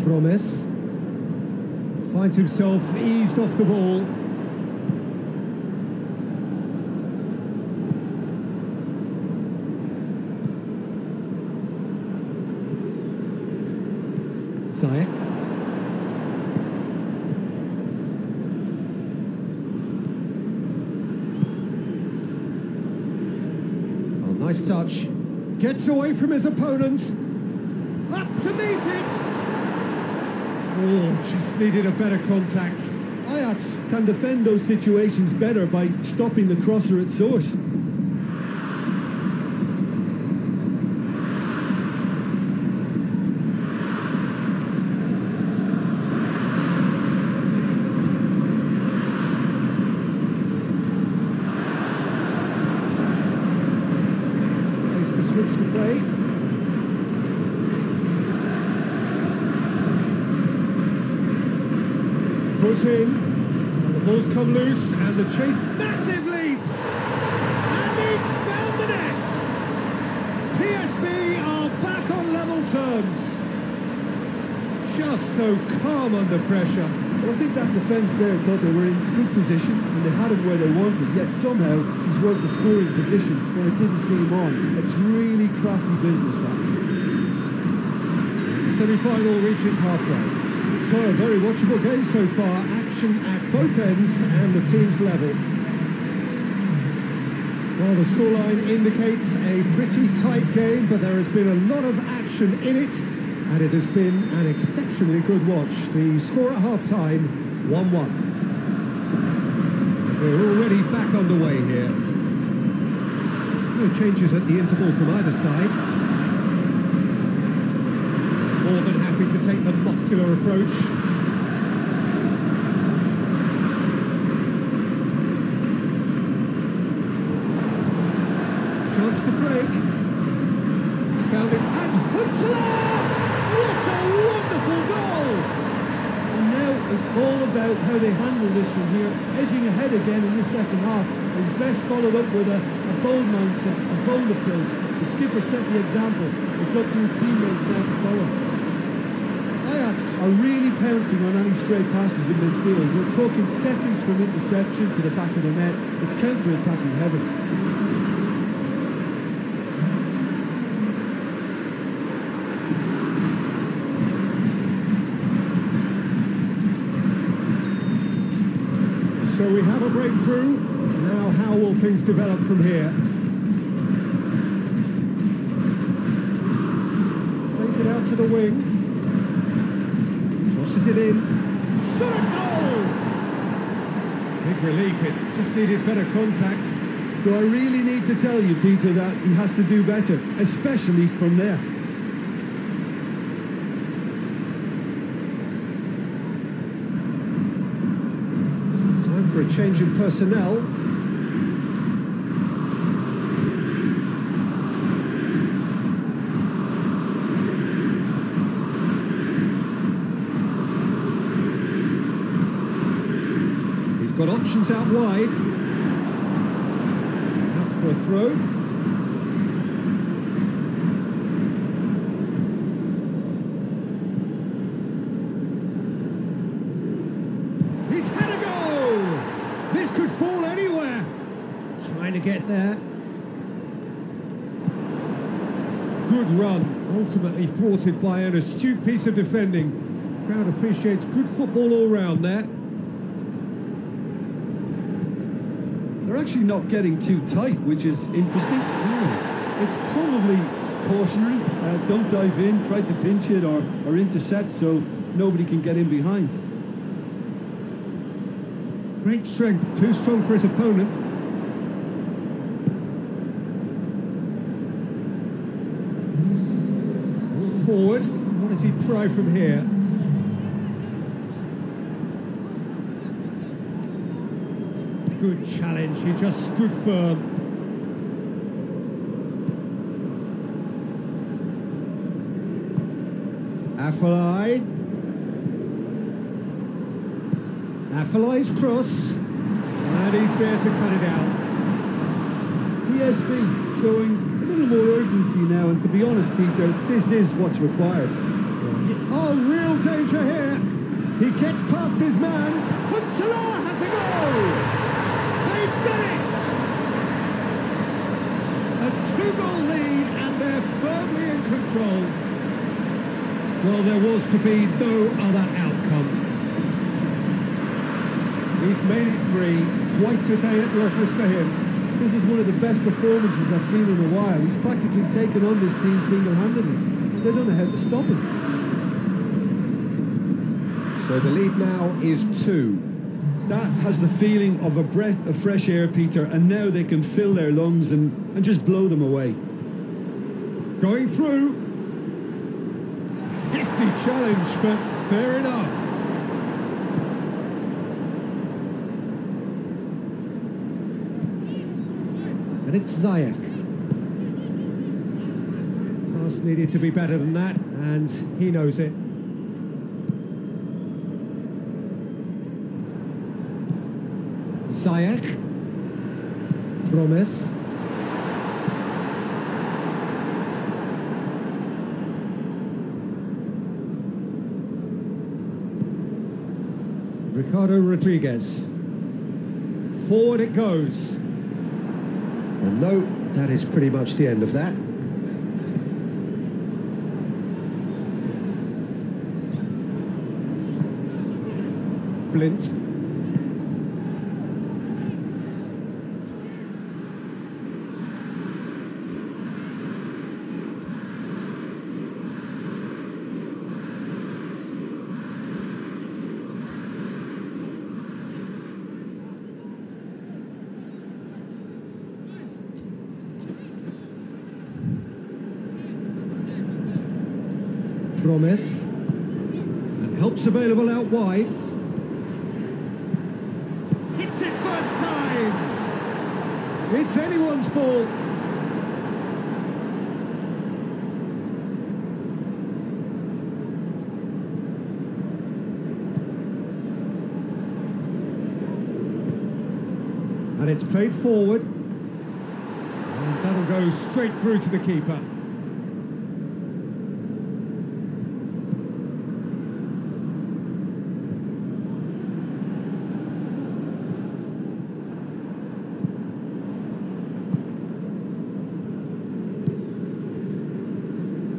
Promise finds himself eased off the ball. Zayek. Oh, nice touch. Gets away from his opponent. Up to meet it. Oh, just needed a better contact. Ajax can defend those situations better by stopping the crosser at source. Tries to switch the play. Foot in. The Ball's come loose, and the chase, massive leap! And he's found the net! PSV are back on level terms. Just so calm under pressure. Well, I think that defence there thought they were in good position and they had him where they wanted, yet somehow he's worked the scoring position when it didn't seem on. It's really crafty business, that. The semi-final reaches halfway. So, a very watchable game so far. Action at both ends and the team's level. Well, the scoreline indicates a pretty tight game, but there has been a lot of action in it, and it has been an exceptionally good watch. The score at half-time, 1-1. We're already back underway here. No changes at the interval from either side. More than happy to take the muscular approach. Chance to break. He's found it, and Huntelaar! What a wonderful goal! And now it's all about how they handle this from here, edging ahead again in the second half. His best followed up with a bold mindset, a bold approach. The skipper set the example. It's up to his teammates now to follow. Ajax are really pouncing on any stray passes in midfield. We're talking seconds from interception to the back of the net. It's counter-attacking heaven. So we have a breakthrough. Now how will things develop from here? Plays it out to the wing. Crosses it in. Shot a goal! Big relief, it just needed better contact. Do I really need to tell you, Peter, that he has to do better, especially from there? Time for a change in personnel. Got options out wide. Out for a throw. He's had a go! This could fall anywhere. Trying to get there. Good run. Ultimately thwarted by an astute piece of defending. Crowd appreciates good football all round there. They're actually not getting too tight, which is interesting. It's probably cautionary. Don't dive in, try to pinch it or intercept so nobody can get in behind. Great strength, too strong for his opponent. Forward, what does he try from here? Good challenge, he just stood firm. Afellai's cross, and he's there to cut it out. PSV showing a little more urgency now, and to be honest, Peter, this is what's required. Oh, real danger here. He gets past his man. Huntelaar has a goal! They've done it! A two-goal lead, and they're firmly in control. Well, there was to be no other outcome. He's made it three. Quite a day at the office for him. This is one of the best performances I've seen in a while. He's practically taken on this team single-handedly. They don't know how to stop him. So the lead now is 2. That has the feeling of a breath of fresh air, Peter, and now they can fill their lungs and just blow them away. Going through. Hefty challenge, but fair enough. And it's Ziyech. Pass needed to be better than that, and he knows it. Ziyech. Promes. Ricardo Rodriguez. Forward it goes. And no, that is pretty much the end of that. Blint. Promise. And helps available out wide. Hits it first time! It's anyone's ball. And it's played forward. And that'll go straight through to the keeper.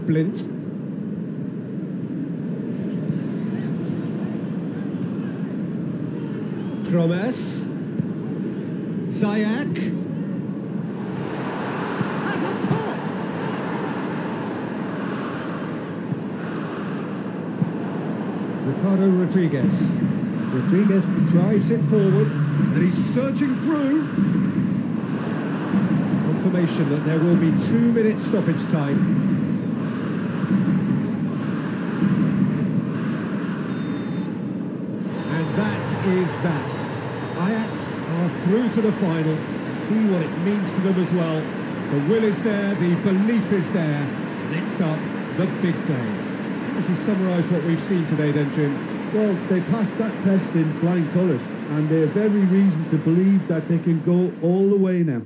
Blint. Promes. Ziyech. Has a pop! Ricardo Rodriguez. Rodriguez drives it forward, and he's surging through. Confirmation that there will be 2-minute stoppage time. Is that Ajax are through to the final. See what it means to them as well. The will is there, the belief is there. Next up, the big day. How would you summarise what we've seen today then, Jim? Well, they passed that test in flying colours, and they have every reason to believe that they can go all the way now.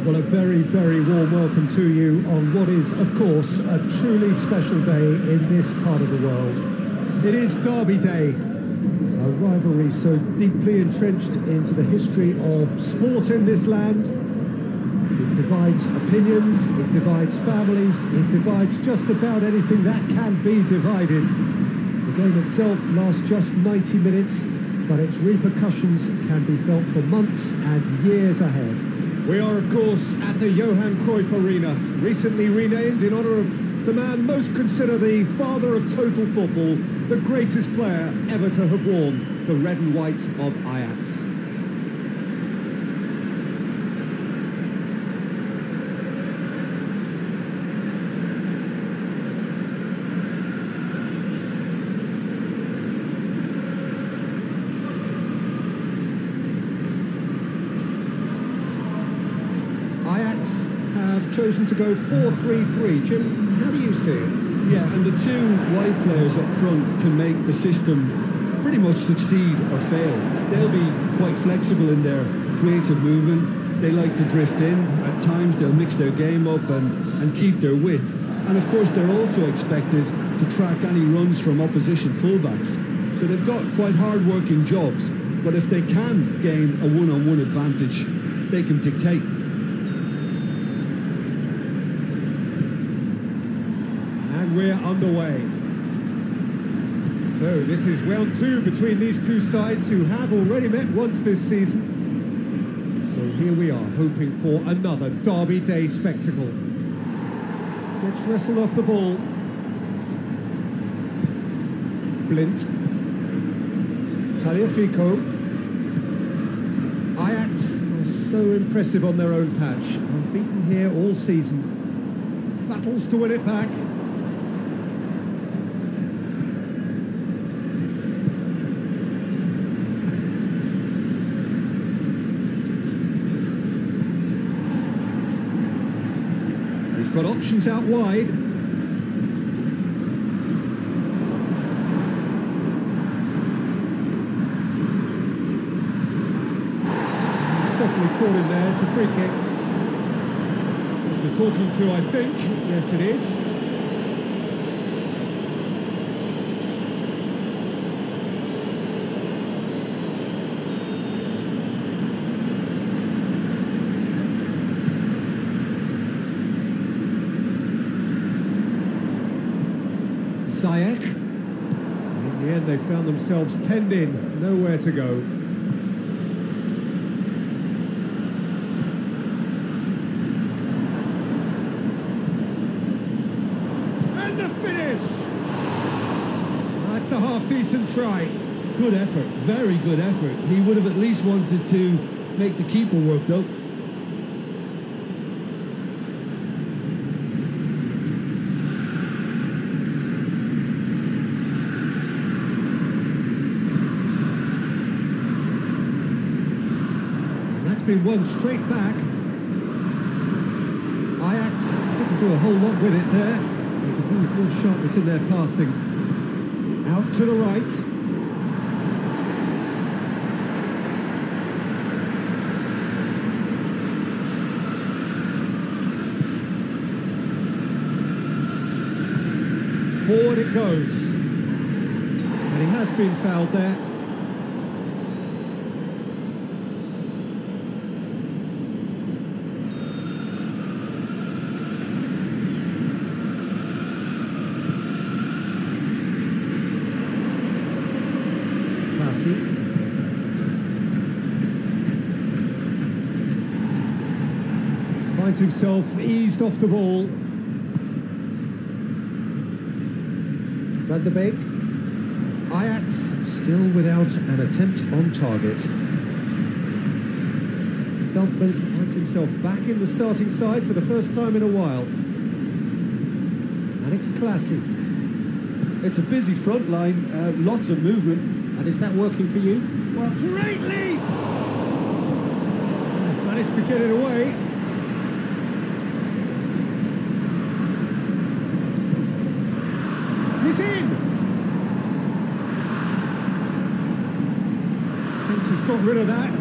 Well, a very, very warm welcome to you on what is, of course, a truly special day in this part of the world. It is Derby Day, a rivalry so deeply entrenched into the history of sport in this land. It divides opinions, it divides families, it divides just about anything that can be divided. The game itself lasts just 90 minutes, but its repercussions can be felt for months and years ahead. We are, of course, at the Johan Cruyff Arena, recently renamed in honour of the man most considered the father of total football, the greatest player ever to have worn the red and white of Ajax. Chosen to go 4-3-3. Jim, how do you see it? Yeah, and the two wide players up front can make the system pretty much succeed or fail. They'll be quite flexible in their creative movement. They like to drift in. At times they'll mix their game up and keep their width. And of course they're also expected to track any runs from opposition fullbacks. So they've got quite hard-working jobs, but if they can gain a one-on-one advantage, they can dictate. We're underway. So this is round two between these two sides who have already met once this season. So here we are, hoping for another Derby Day spectacle. Gets wrestled off the ball. Blint. Tagliafico. Ajax are so impressive on their own patch. Unbeaten here all season. Battles to win it back. Got options out wide. He's certainly caught him there. It's a free kick. Just the talking to, I think. Yes, it is. Ziyech. In the end, they found themselves penned in, nowhere to go. And the finish! That's a half-decent try. Good effort, very good effort. He would have at least wanted to make the keeper work, though. Been won straight back. Ajax couldn't do a whole lot with it there. They could do with more sharpness in their passing. Out to the right. Forward it goes. And he has been fouled there. Finds himself eased off the ball. Van der Beek. Ajax still without an attempt on target. Beltman finds himself back in the starting side for the first time in a while. And it's classy. It's a busy front line, lots of movement. And is that working for you? Well, great leap! Managed to get it away. He's in! Fence has got rid of that.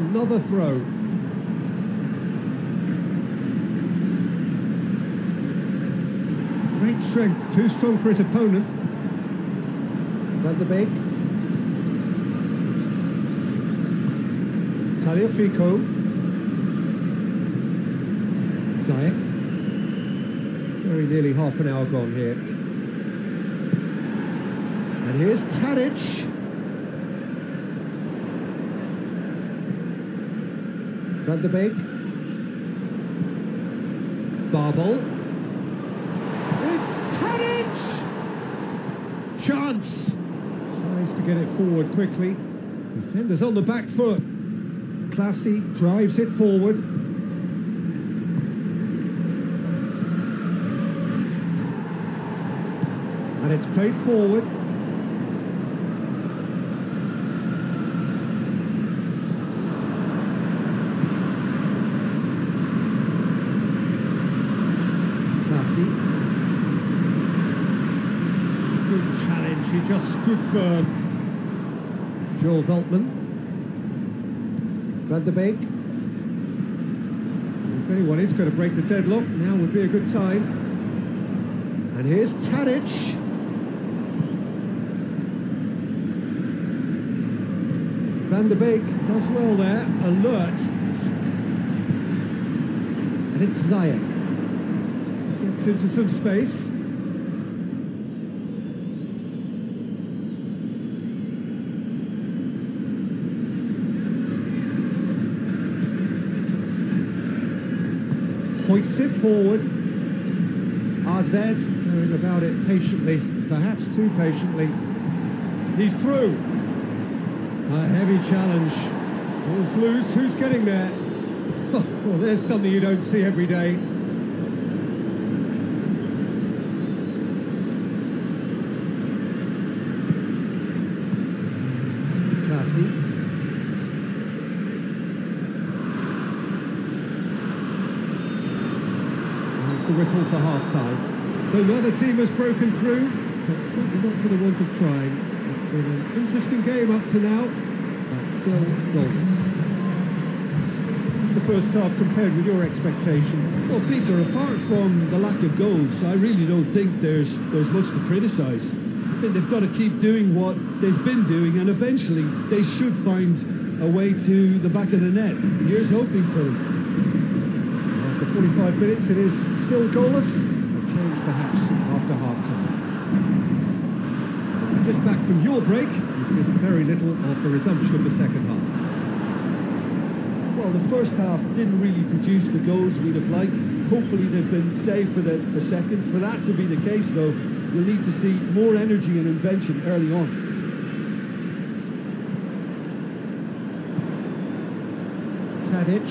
another throw. Great strength, too strong for his opponent. Van der Beek. Tagliafico. Ziyech. Very nearly half an hour gone here. And here's Tadic. Van der Beek. Babel. It's Tadic! Chance! Tries to get it forward quickly. Defenders on the back foot. Classy drives it forward. And it's played forward. Classy. Good challenge, he just stood firm. Joel Veltman. Van der Beek. If anyone is going to break the deadlock, now would be a good time. And here's Tadic. Van der Beek does well there, alert. And it's Ziyech. Gets into some space. Hoists it forward. AZ going about it patiently, perhaps too patiently. He's through. A heavy challenge. Ball's loose. Who's getting there? Well, there's something you don't see every day. Classy. That's the whistle for half-time. So neither team has broken through, but certainly not for the want of trying. It's been an interesting game up to now, but still goalless. What's the first half compared with your expectation? Well, Peter, apart from the lack of goals, I really don't think there's much to criticise. I think they've got to keep doing what they've been doing, and eventually they should find a way to the back of the net. Here's hoping for them. After 45 minutes, it is still goalless. A change perhaps after half-time. Just back from your break, you've missed very little of the resumption of the second half. Well, the first half didn't really produce the goals we'd have liked. Hopefully they've been saved for the second. For that to be the case, though, we'll need to see more energy and invention early on. Tadic.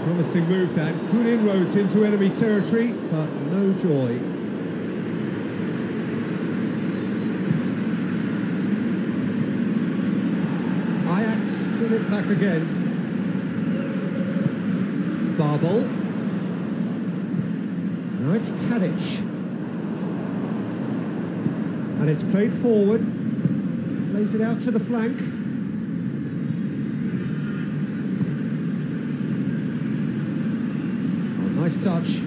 Promising move that. Good inroads into enemy territory, but no joy. AJAX give it back again. Babel. Now it's Tadic. And it's played forward. Plays it out to the flank. Nice touch.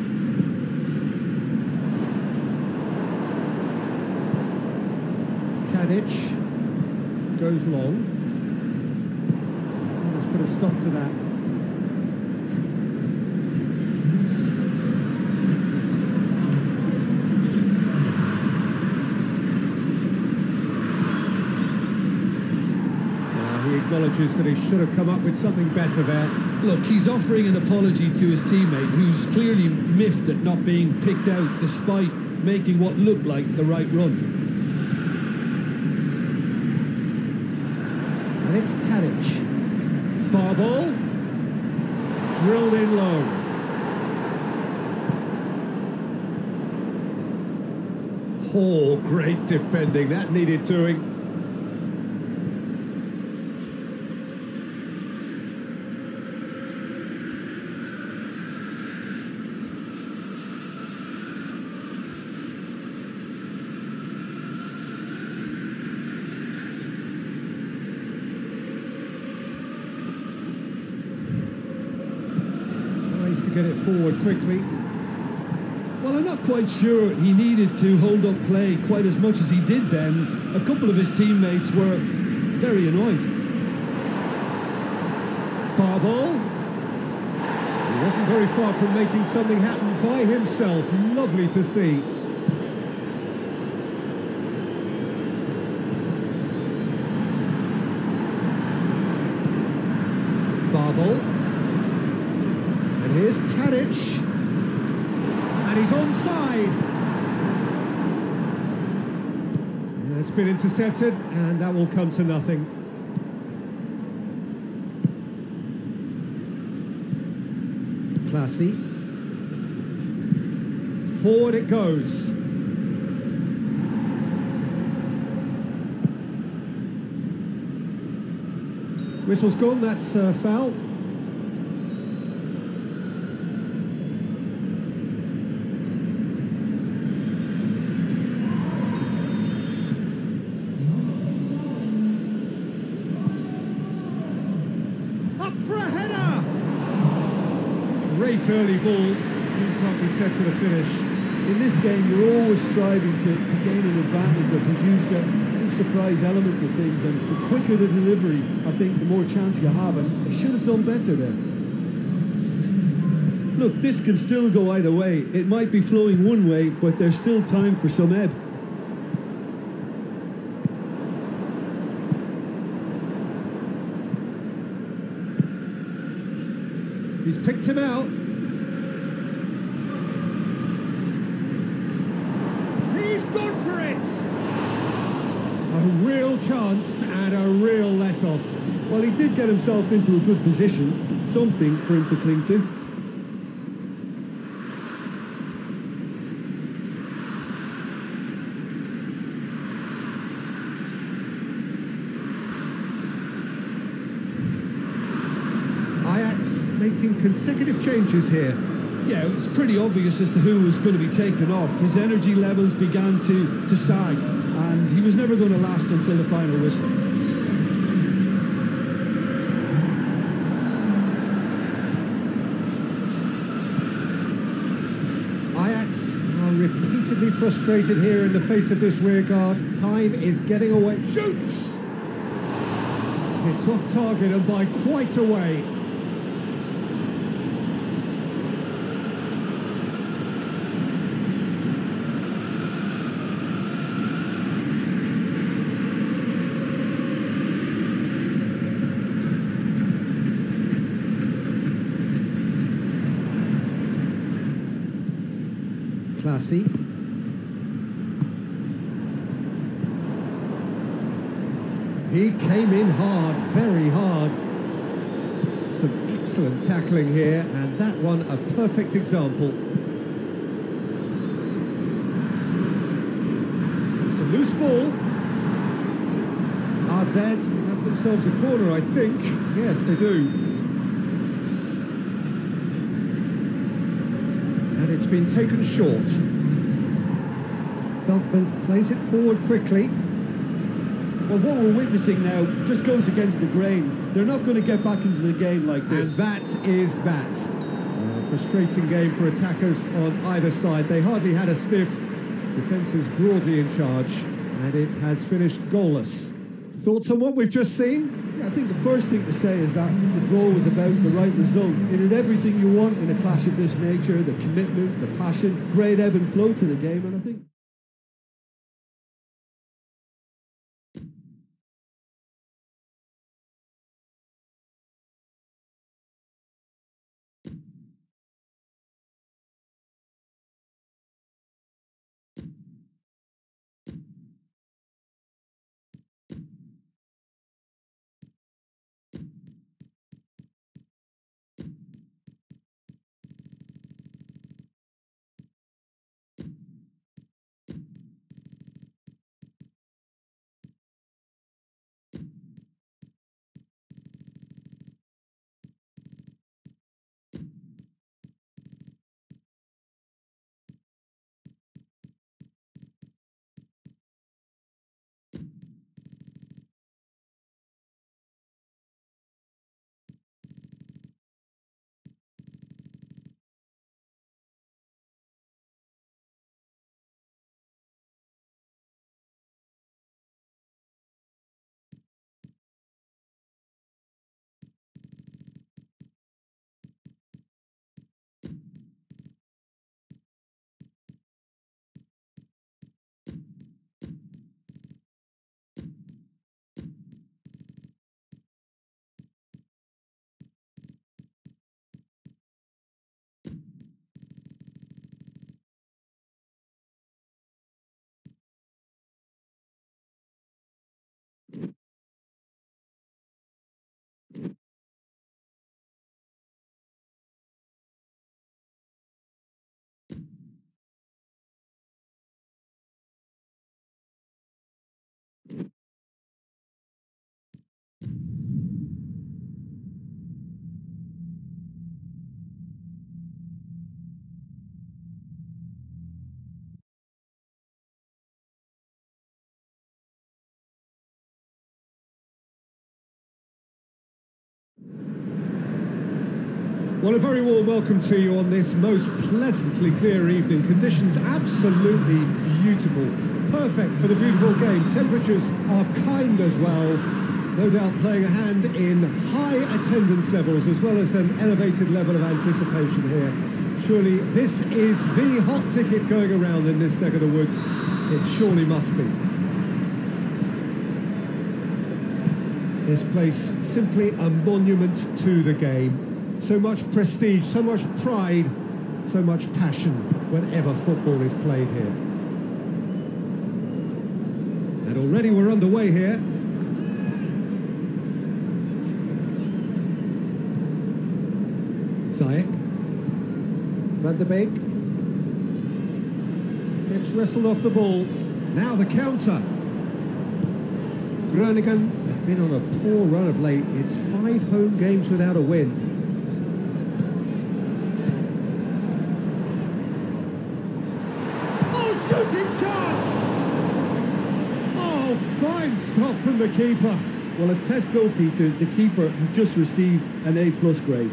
Tadic goes long. Let's put a stop to that. He acknowledges that he should have come up with something better there. Look, he's offering an apology to his teammate, who's clearly miffed at not being picked out despite making what looked like the right run. And it's Tadic. Babel. Drilled in low. Oh, great defending. That needed doing. get it forward quickly. Well, I'm not quite sure he needed to hold up play quite as much as he did then. A couple of his teammates were very annoyed. Barball. He wasn't very far from making something happen by himself. Lovely to see. Barball. And here's Tadic. And he's onside. Yeah, it's been intercepted, and that will come to nothing. Classy. Forward it goes. Whistle's gone, that's foul. Up for a header! Great early ball. Can't be set for the finish. In this game, you're always striving to gain an advantage or produce a surprise element of things, and the quicker the delivery, I think, the more chance you have, and they should have done better there. Look, this can still go either way. It might be flowing one way, but there's still time for some ebb. He's picked him out. He's gone for it! A real chance and a real let-off. Well, he did get himself into a good position, something for him to cling to. Ajax making consecutive changes here. Yeah, it was pretty obvious as to who was going to be taken off. His energy levels began to sag, and he was never going to last until the final whistle. Ajax are repeatedly frustrated here in the face of this rearguard. Time is getting away. Shoots! It's off target and by quite a way. Classy. He came in hard, very hard. Some excellent tackling here, and that one a perfect example. It's a loose ball. AZ have themselves a corner, I think. Yes, they do. And it's been taken short. Beltman plays it forward quickly. Well, what we're witnessing now just goes against the grain. They're not going to get back into the game like this. And that is that. A frustrating game for attackers on either side. They hardly had a sniff. Defence is broadly in charge, and it has finished goalless. Thoughts on what we've just seen? Yeah, I think the first thing to say is that the draw was about the right result. It had everything you want in a clash of this nature: the commitment, the passion, great ebb and flow to the game, and I think Well, a very warm welcome to you on this most pleasantly clear evening. Conditions absolutely beautiful. Perfect for the beautiful game. Temperatures are kind as well. No doubt playing a hand in high attendance levels as well as an elevated level of anticipation here. Surely this is the hot ticket going around in this neck of the woods. It surely must be. This place simply a monument to the game. So much prestige, so much pride, so much passion whenever football is played here. And already we're underway here. Ziyech. Van der Beek. Gets wrestled off the ball. Now the counter. Groningen have been on a poor run of late. It's 5 home games without a win. Shooting chance! Oh, fine stop from the keeper. Well, as tests go, Peter, the keeper has just received an A+ grade.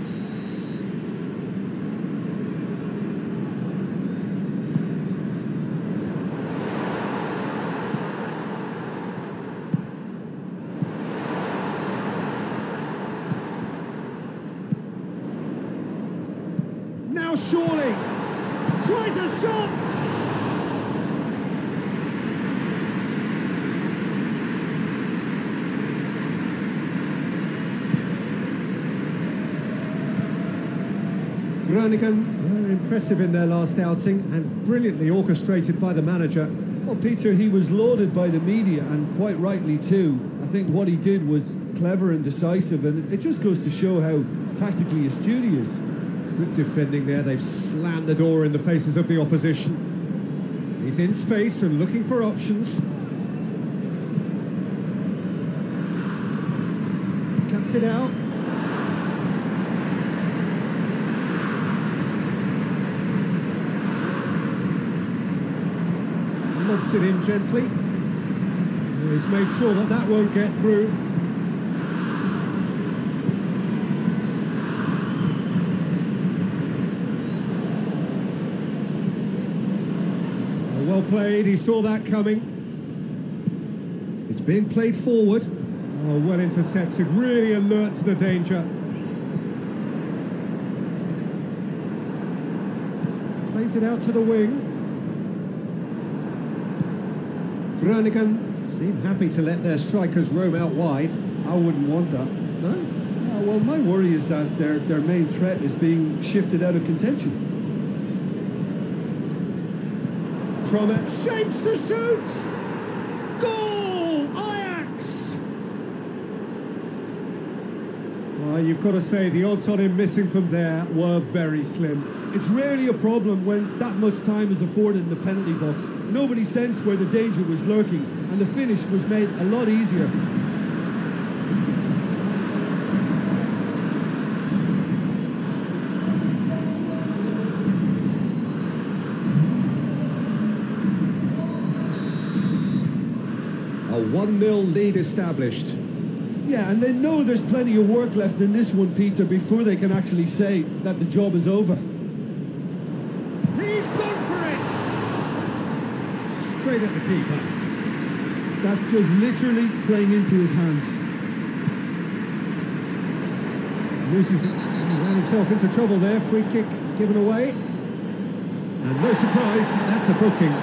Now surely tries a shot! Groningen were impressive in their last outing and brilliantly orchestrated by the manager. Well, Peter, he was lauded by the media, and quite rightly too. I think what he did was clever and decisive, and it just goes to show how tactically astute he is. Good defending there. They've slammed the door in the faces of the opposition. He's in space and looking for options. Cuts it out. Lobs it in gently. He's made sure that that won't get through. Well played, he saw that coming. It's being played forward. Oh, well intercepted, really alert to the danger. Plays it out to the wing. Groningen seem happy to let their strikers roam out wide. I wouldn't want that. No? No, well, my worry is that their main threat is being shifted out of contention. Promet shapes to shoot! Goal! Ajax! Well, you've got to say the odds on him missing from there were very slim. It's rarely a problem when that much time is afforded in the penalty box. Nobody sensed where the danger was lurking, and the finish was made a lot easier. A 1-0 lead established. Yeah, and they know there's plenty of work left in this one, Peter, before they can actually say that the job is over. He's gone for it! Straight at the keeper. That's just literally playing into his hands. Loses it. He ran himself into trouble there. Free kick given away. And no surprise, that's a booking.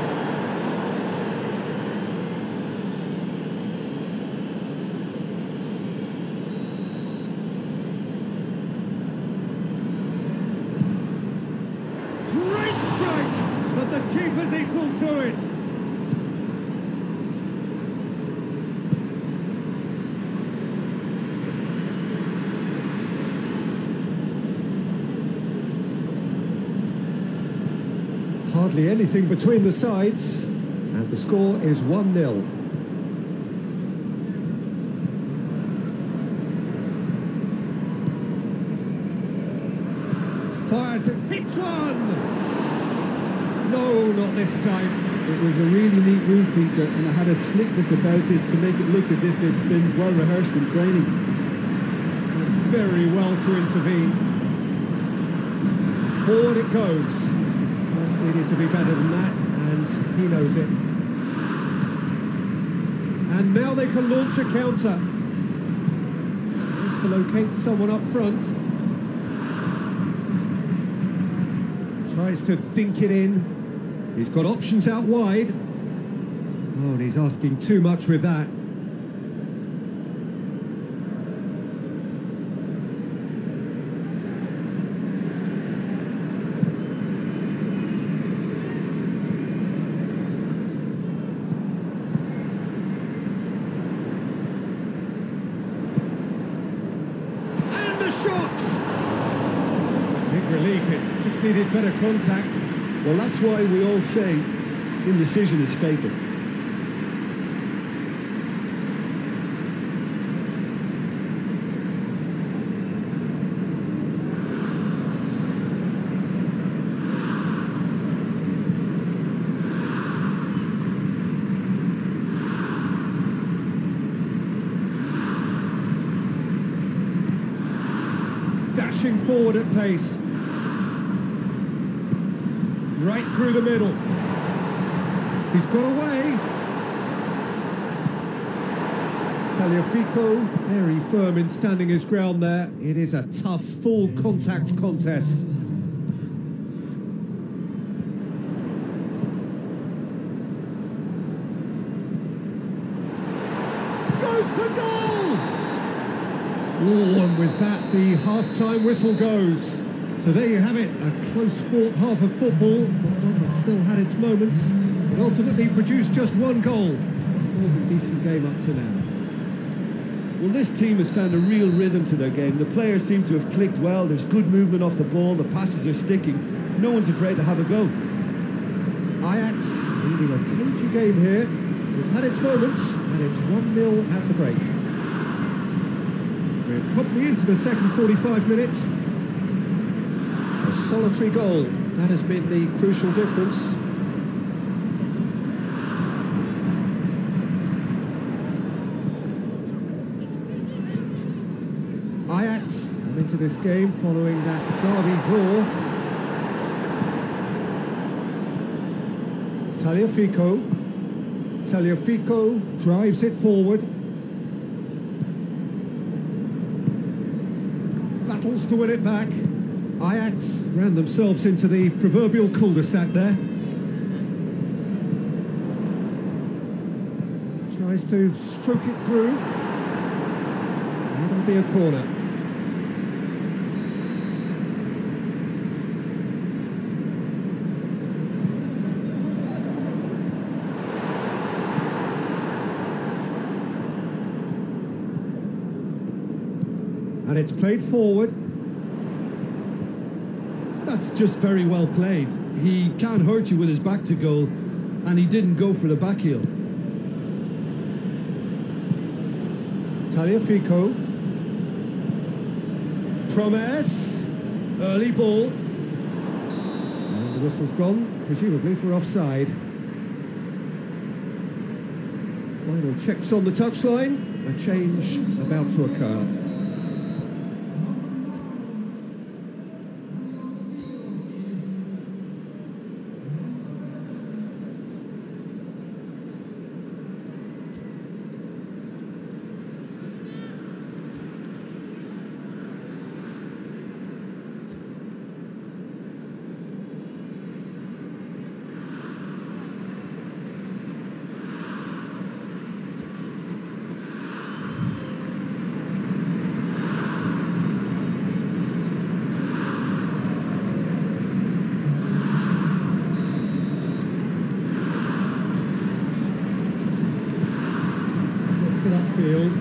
Great strike, but the keeper's equal to it. Hardly anything between the sides, and the score is 1-0. Fires and hits one! No, not this time. It was a really neat move, Peter, and it had a slickness about it to make it look as if it's been well rehearsed in training. Very well to intervene. Forward it goes. Just needed to be better than that, and he knows it. And now they can launch a counter. Tries to locate someone up front. Tries to dink it in. He's got options out wide. Oh, and he's asking too much with that. Needed better contact. Well, that's why we all say indecision is fatal. Dashing forward at pace. Right through the middle. He's got away. Tagliafico, very firm in standing his ground there. It is a tough, full contact contest. Goes for goal! Oh, and with that, the half-time whistle goes. So there you have it, a close fought half of football, that still had its moments, but ultimately produced just one goal. Still a decent game up to now. Well, this team has found a real rhythm to their game. The players seem to have clicked well, there's good movement off the ball, the passes are sticking, no one's afraid to have a go. Ajax leading a cagey game here. It's had its moments, and it's 1-0 at the break. We're promptly into the second 45 minutes. A solitary goal, that has been the crucial difference. Ajax come into this game following that derby draw. Tagliafico drives it forward. Battles to win it back. Ajax ran themselves into the proverbial cul-de-sac there. Tries to stroke it through. It'll be a corner. And it's played forward. That's just very well played. He can't hurt you with his back to goal, and he didn't go for the back heel. Tagliafico. Promise. Early ball. And the whistle's gone, presumably for offside. Final checks on the touchline. A change about to occur. It upfield.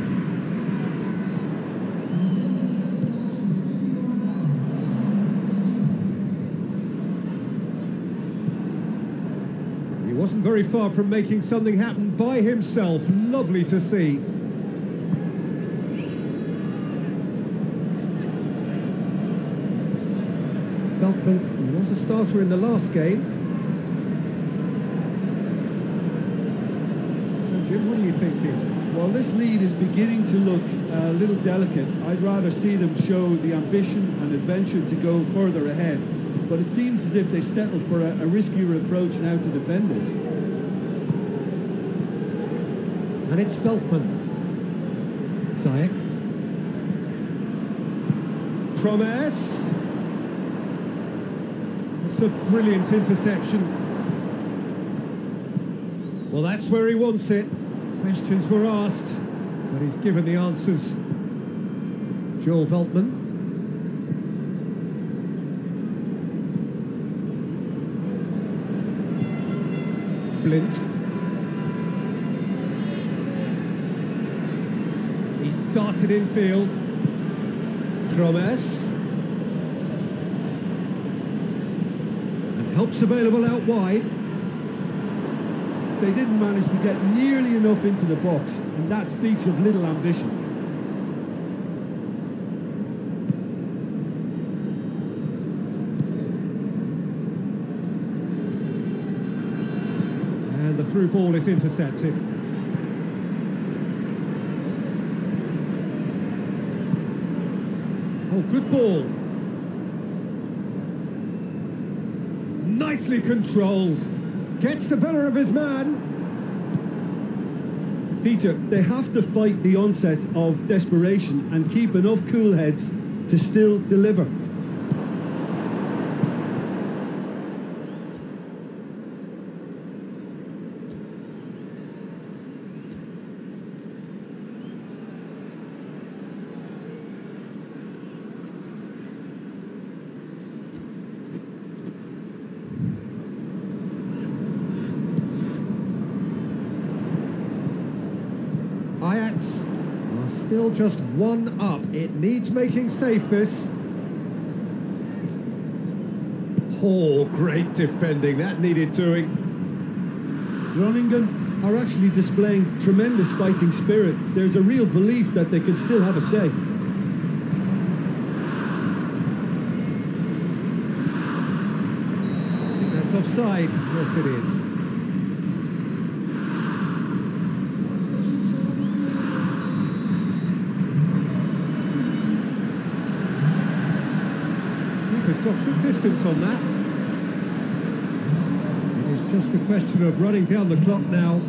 He wasn't very far from making something happen by himself. Lovely to see. Beltman was a starter in the last game. So Jim, what are you thinking? Well, this lead is beginning to look a little delicate. I'd rather see them show the ambition and adventure to go further ahead. but it seems as if they settled for a riskier approach now to defend this. And it's Veltman. Ziyech. Promise. It's a brilliant interception. Well, that's where he wants it. Questions were asked, but he's given the answers. Joel Veltman. Blint. He's darted infield. Promes. And help's available out wide. They didn't manage to get nearly enough into the box, and that speaks of little ambition. And the through ball is intercepted. Oh, good ball. Nicely controlled. Gets the better of his man. Peter, they have to fight the onset of desperation and keep enough cool heads to still deliver. Ajax are still just one up. It needs making safe, this. Oh, great defending. That needed doing. Groningen are actually displaying tremendous fighting spirit. There's a real belief that they can still have a say. I think that's offside. Yes, it is. Keeper's got good distance on that. It is just a question of running down the clock now.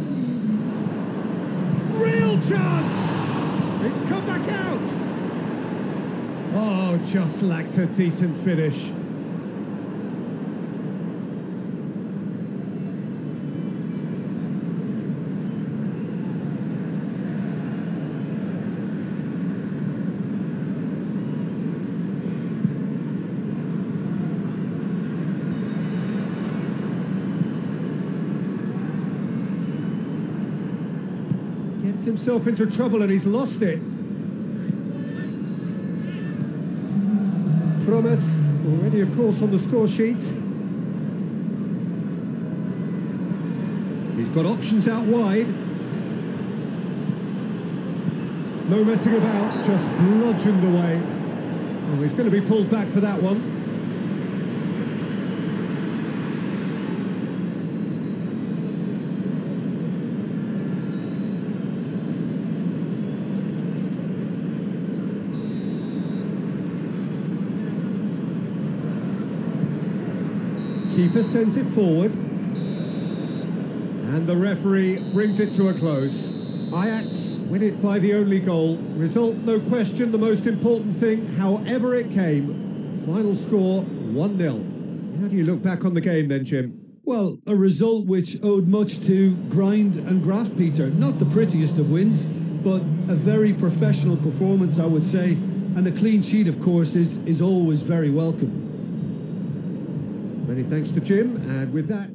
Real chance! It's come back out! Oh, just lacked a decent finish. Gets himself into trouble and he's lost it. Promes already, of course, on the score sheet. He's got options out wide. No messing about, just bludgeoned away. Oh, he's going to be pulled back for that one. Keeper sends it forward. And the referee brings it to a close. Ajax win it by the only goal. Result, no question, the most important thing, however it came. Final score, 1-0. How do you look back on the game then, Jim? Well, a result which owed much to grind and graft, Peter. Not the prettiest of wins, but a very professional performance, I would say. And a clean sheet, of course, is always very welcome. Many thanks to Jim, and with that...